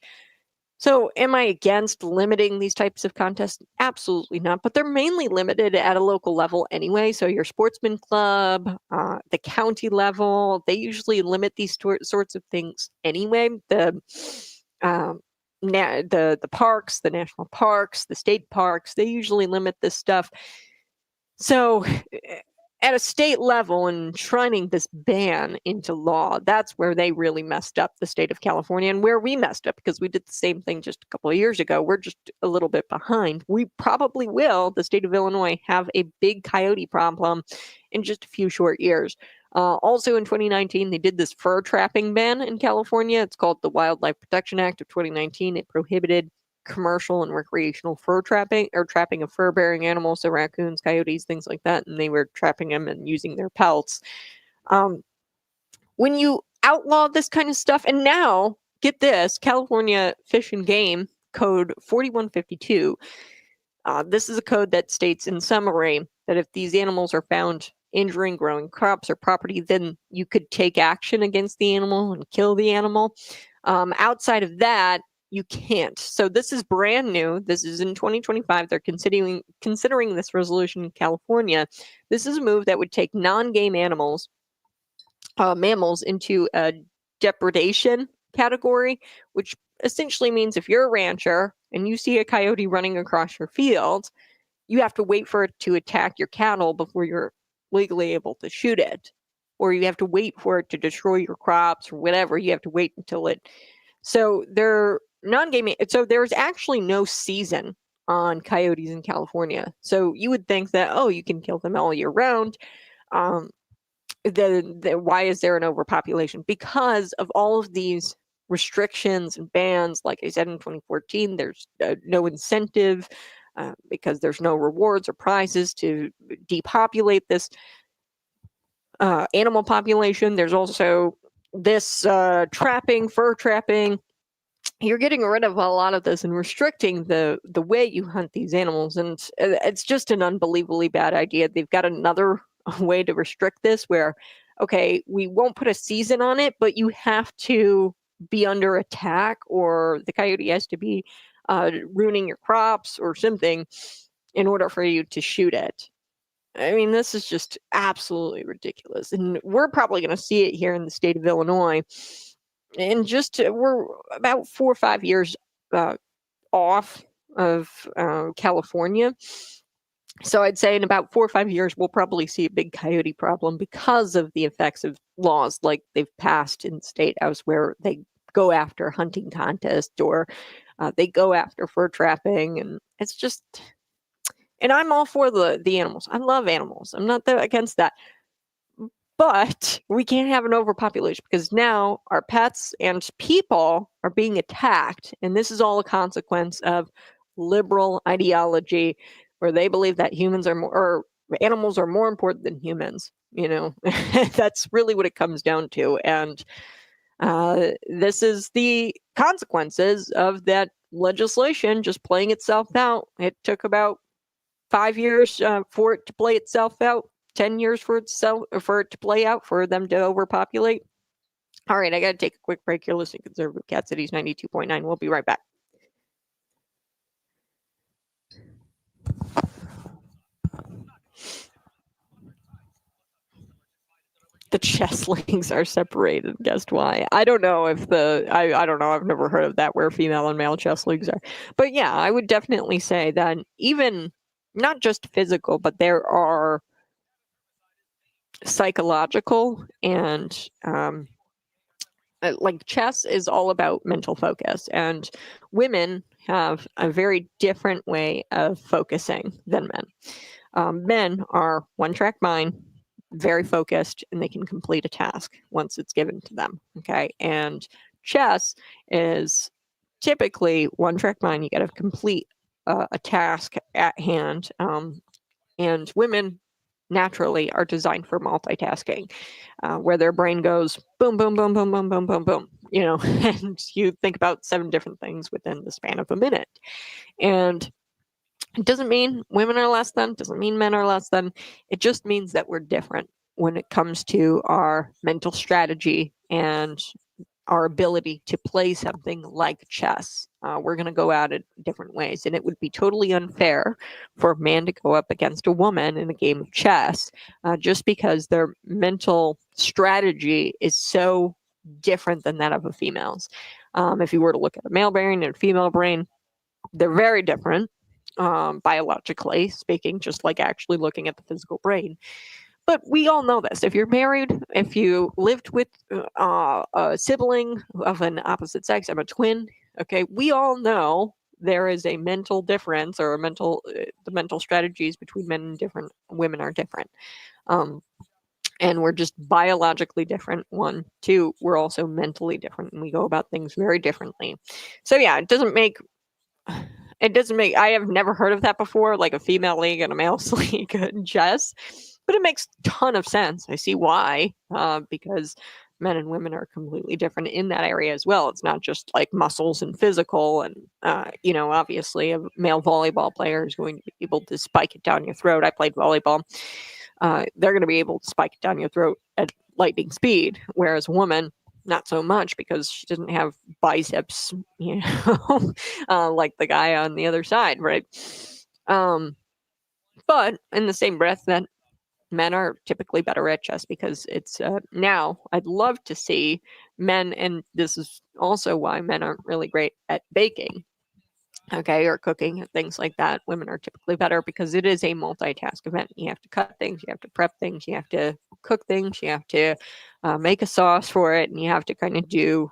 A: So am I against limiting these types of contests? Absolutely not, but they're mainly limited at a local level anyway. So your sportsman club, the county level, they usually limit these sorts of things anyway. The parks, the national parks, the state parks, they usually limit this stuff. So at a state level, enshrining this ban into law, that's where they really messed up, the state of California, and where we messed up because we did the same thing just a couple of years ago. We're just a little bit behind. We probably will, the state of Illinois, have a big coyote problem in just a few short years. Also in 2019, they did this fur trapping ban in California. It's called the Wildlife Protection Act of 2019. It prohibited commercial and recreational fur trapping or trapping of fur-bearing animals, so raccoons, coyotes, things like that, and they were trapping them and using their pelts. When you outlaw this kind of stuff, and now, get this, California Fish and Game Code 4152, this is a code that states in summary that if these animals are found injuring growing crops or property, then you could take action against the animal and kill the animal. Outside of that, you can't. So this is brand new. This is in 2025. They're considering this resolution in California. This is a move that would take non-game mammals into a depredation category, which essentially means if you're a rancher and you see a coyote running across your field, you have to wait for it to attack your cattle before you're legally able to shoot it. Or you have to wait for it to destroy your crops or whatever. You have to wait until it. So they're non-gaming. So there's actually no season on coyotes in California. So you would think that, oh, you can kill them all year round. Why is there an overpopulation? Because of all of these restrictions and bans. Like I said, in 2014, there's no incentive because there's no rewards or prizes to depopulate this animal population. There's also this fur trapping. You're getting rid of a lot of this and restricting the way you hunt these animals. And it's just an unbelievably bad idea. They've got another way to restrict this where, okay, we won't put a season on it, but you have to be under attack or the coyote has to be ruining your crops or something in order for you to shoot it. I mean, this is just absolutely ridiculous. And we're probably going to see it here in the state of Illinois. And we're about 4 or 5 years off of California. So I'd say in about 4 or 5 years, we'll probably see a big coyote problem because of the effects of laws like they've passed in the state house where they go after hunting contests or they go after fur trapping. And it's just, and I'm all for the animals. I love animals. I'm not against that. But we can't have an overpopulation because now our pets and people are being attacked. And this is all a consequence of liberal ideology where they believe that animals are more important than humans. You know, that's really what it comes down to. And This is the consequences of that legislation just playing itself out. It took about 5 years for it to play itself out, 10 years for it to play out, for them to overpopulate. All right, I got to take a quick break. You're listening to Conservative Cat Cities 92.9. We'll be right back. The chest legs are separated. Guessed why? I don't know if I don't know. I've never heard of that, where female and male chest legs are. But yeah, I would definitely say that even not just physical, but there are psychological and like chess is all about mental focus, and women have a very different way of focusing than men. Men are one-track mind, very focused, and they can complete a task once it's given to them. Okay, and chess is typically one-track mind. You got to complete a task at hand, and women naturally are designed for multitasking, where their brain goes boom, boom, boom, boom, boom, boom, boom, boom, and you think about 7 different things within the span of a minute. And it doesn't mean women are less than, doesn't mean men are less than. It just means that we're different when it comes to our mental strategy and our ability to play something like chess. We're going to go at it different ways, and it would be totally unfair for a man to go up against a woman in a game of chess just because their mental strategy is so different than that of a female's. If you were to look at a male brain and a female brain, they're very different, biologically speaking, just like actually looking at the physical brain. But we all know this. If you're married, if you lived with a sibling of an opposite sex, I'm a twin, okay, we all know there is a mental difference, or the mental strategies between men and different women are different. And we're just biologically different. 1, 2, we're also mentally different, and we go about things very differently. So yeah, it doesn't make, I have never heard of that before, like a female league and a male league in chess. But it makes a ton of sense. I see why, because men and women are completely different in that area as well. It's not just like muscles and physical. And, obviously a male volleyball player is going to be able to spike it down your throat. I played volleyball. They're going to be able to spike it down your throat at lightning speed, whereas a woman, not so much, because she doesn't have biceps, like the guy on the other side, right? But in the same breath, that men are typically better at chess, because it's now I'd love to see men, and this is also why men aren't really great at baking, okay, or cooking and things like that. Women are typically better because it is a multitask event. You have to cut things, you have to prep things, you have to cook things, you have to make a sauce for it, and you have to kind of do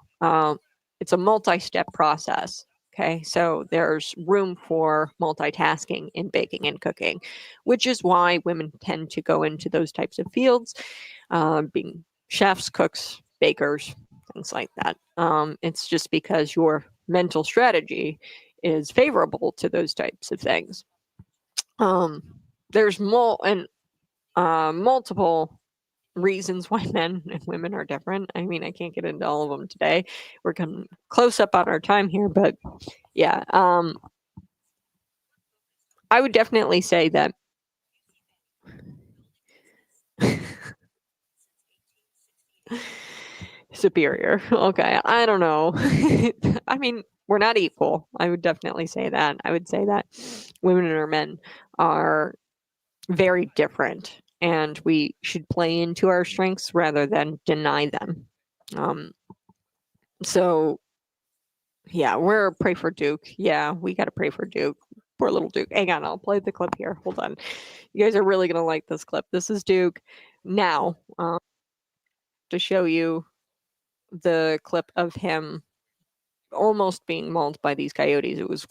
A: it's a multi-step process. Okay, so there's room for multitasking in baking and cooking, which is why women tend to go into those types of fields, being chefs, cooks, bakers, things like that. It's just because your mental strategy is favorable to those types of things. There's multiple reasons why men and women are different. I mean, I can't get into all of them today. We're coming close up on our time here, but yeah, I would definitely say that superior. Okay, I don't know. I mean, we're not equal. I would definitely say that. I would say that women and men are very different, and we should play into our strengths rather than deny them. So yeah, we're pray for Duke. Yeah, we got to pray for Duke. Poor little Duke. Hang on, I'll play the clip here. Hold on. You guys are really going to like this clip. This is Duke now, to show you the clip of him almost being mauled by these coyotes. It was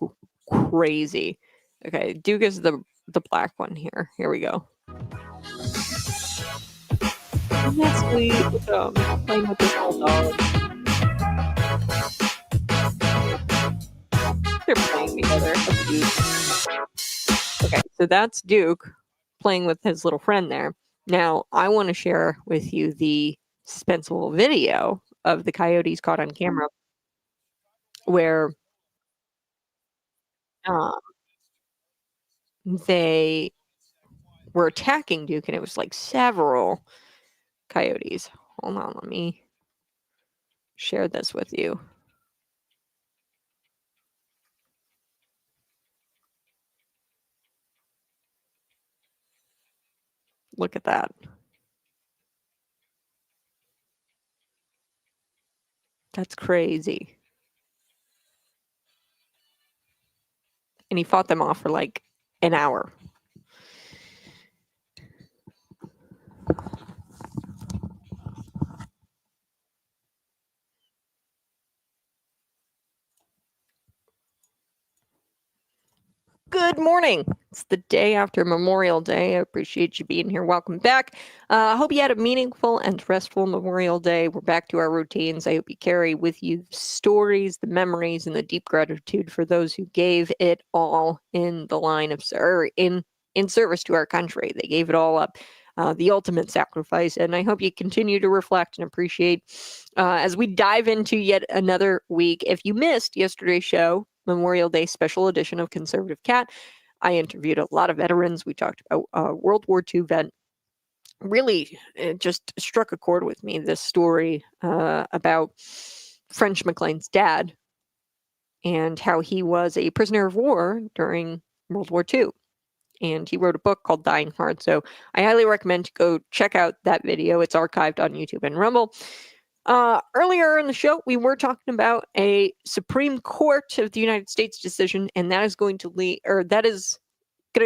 A: crazy. Okay, Duke is the black one here. Here we go. And that's sweet with playing with this little dog. They're playing together. How cute. Okay, so that's Duke playing with his little friend there. Now, I want to share with you the suspenseful video of the Coyotes caught on camera, where they were attacking Duke, and it was like several Coyotes. Hold on, let me share this with you. Look at that. That's crazy. And he fought them off for like an hour. Good morning. It's the day after Memorial Day. I appreciate you being here. Welcome back. I hope you had a meaningful and restful Memorial Day. We're back to our routines. I hope you carry with you the stories, the memories, and the deep gratitude for those who gave it all in the line of in service to our country. They gave it all up. The ultimate sacrifice. And I hope you continue to reflect and appreciate as we dive into yet another week. If you missed yesterday's show, Memorial Day special edition of Conservative Cat, I interviewed a lot of veterans. We talked about World War II vet. Really, it just struck a chord with me, this story about French McLean's dad and how he was a prisoner of war during World War II. And he wrote a book called Dying Hard. So I highly recommend to go check out that video. It's archived on YouTube and Rumble. Earlier in the show, we were talking about a Supreme Court of the United States decision, and that is going to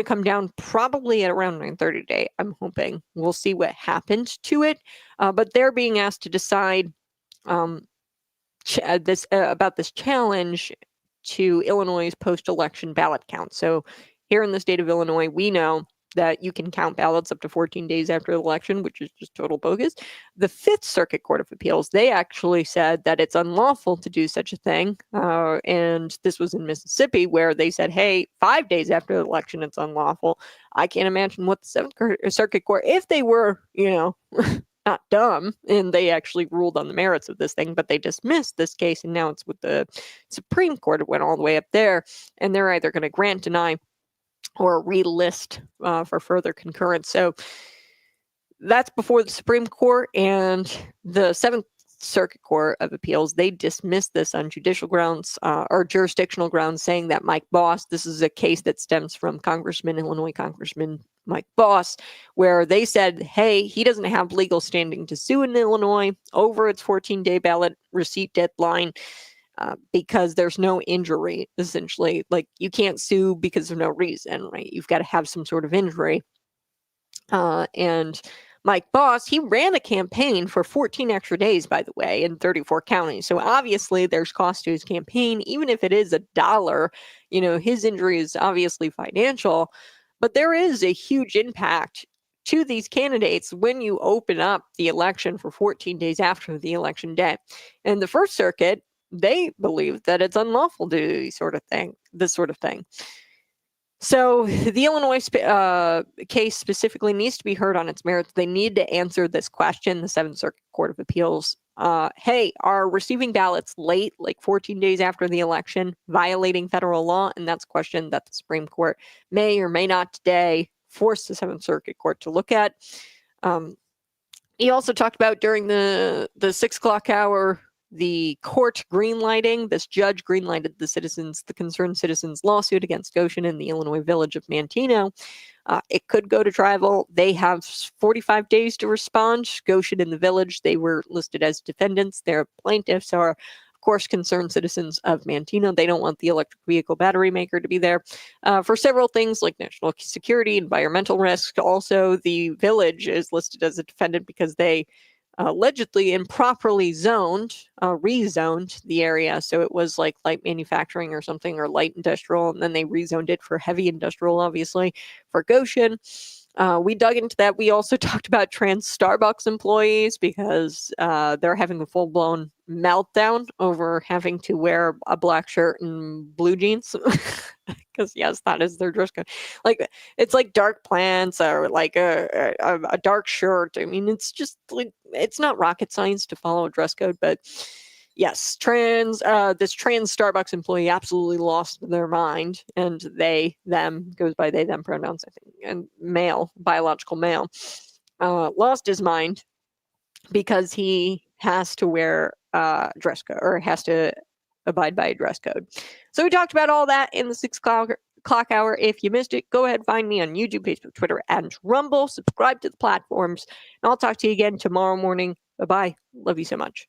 A: come down probably at around 9:30 today. I'm hoping we'll see what happened to it, but they're being asked to decide about this challenge to Illinois' post-election ballot count. So here in the state of Illinois, we know that you can count ballots up to 14 days after the election, which is just total bogus. The Fifth Circuit Court of Appeals, they actually said that it's unlawful to do such a thing. And this was in Mississippi, where they said, hey, 5 days after the election, it's unlawful. I can't imagine what the Seventh Circuit Court, if they were, not dumb, and they actually ruled on the merits of this thing, but they dismissed this case, and now it's with the Supreme Court. It went all the way up there, and they're either going to grant, deny, or relist for further concurrence. So that's before the Supreme Court, and the Seventh Circuit Court of Appeals, they dismissed this on judicial grounds or jurisdictional grounds, saying that Mike Boss, this is a case that stems from Illinois Congressman Mike Boss, where they said, hey, he doesn't have legal standing to sue in Illinois over its 14-day ballot receipt deadline. Because there's no injury, essentially. Like, you can't sue because of no reason, right? You've got to have some sort of injury. And Mike Boss, he ran a campaign for 14 extra days, by the way, in 34 counties. So obviously there's cost to his campaign, even if it is $1. His injury is obviously financial, but there is a huge impact to these candidates when you open up the election for 14 days after the election day. And the First Circuit, they believe that it's unlawful to do this sort of thing. So the Illinois case specifically needs to be heard on its merits. They need to answer this question, the Seventh Circuit Court of Appeals. Hey, are receiving ballots late, like 14 days after the election, violating federal law? And that's a question that the Supreme Court may or may not today force the Seventh Circuit Court to look at. He also talked about during the 6 o'clock hour, the court greenlighting. This judge greenlighted the concerned citizens' lawsuit against Gotion in the Illinois village of Manteno. It could go to trial. They have 45 days to respond. Gotion in the village, they were listed as defendants. Their plaintiffs are, of course, concerned citizens of Manteno. They don't want the electric vehicle battery maker to be there for several things like national security, environmental risks. Also, the village is listed as a defendant because they allegedly improperly rezoned the area. So it was like light manufacturing or something, or light industrial, and then they rezoned it for heavy industrial, obviously, for Gotion. We dug into that. We also talked about trans Starbucks employees because they're having a full-blown meltdown over having to wear a black shirt and blue jeans. Because yes, that is their dress code. Like it's like dark plants or like a dark shirt. I mean, it's just like it's not rocket science to follow a dress code, but yes, this trans Starbucks employee absolutely lost their mind, and they, them goes by they, them pronouns, I think, and male, biological male, lost his mind because he has to wear dress code or has to abide by a dress code. So we talked about all that in the 6 o'clock hour. If you missed it, go ahead, find me on YouTube, Facebook, Twitter, and Rumble. Subscribe to the platforms, and I'll talk to you again tomorrow morning. Bye-bye. Love you so much.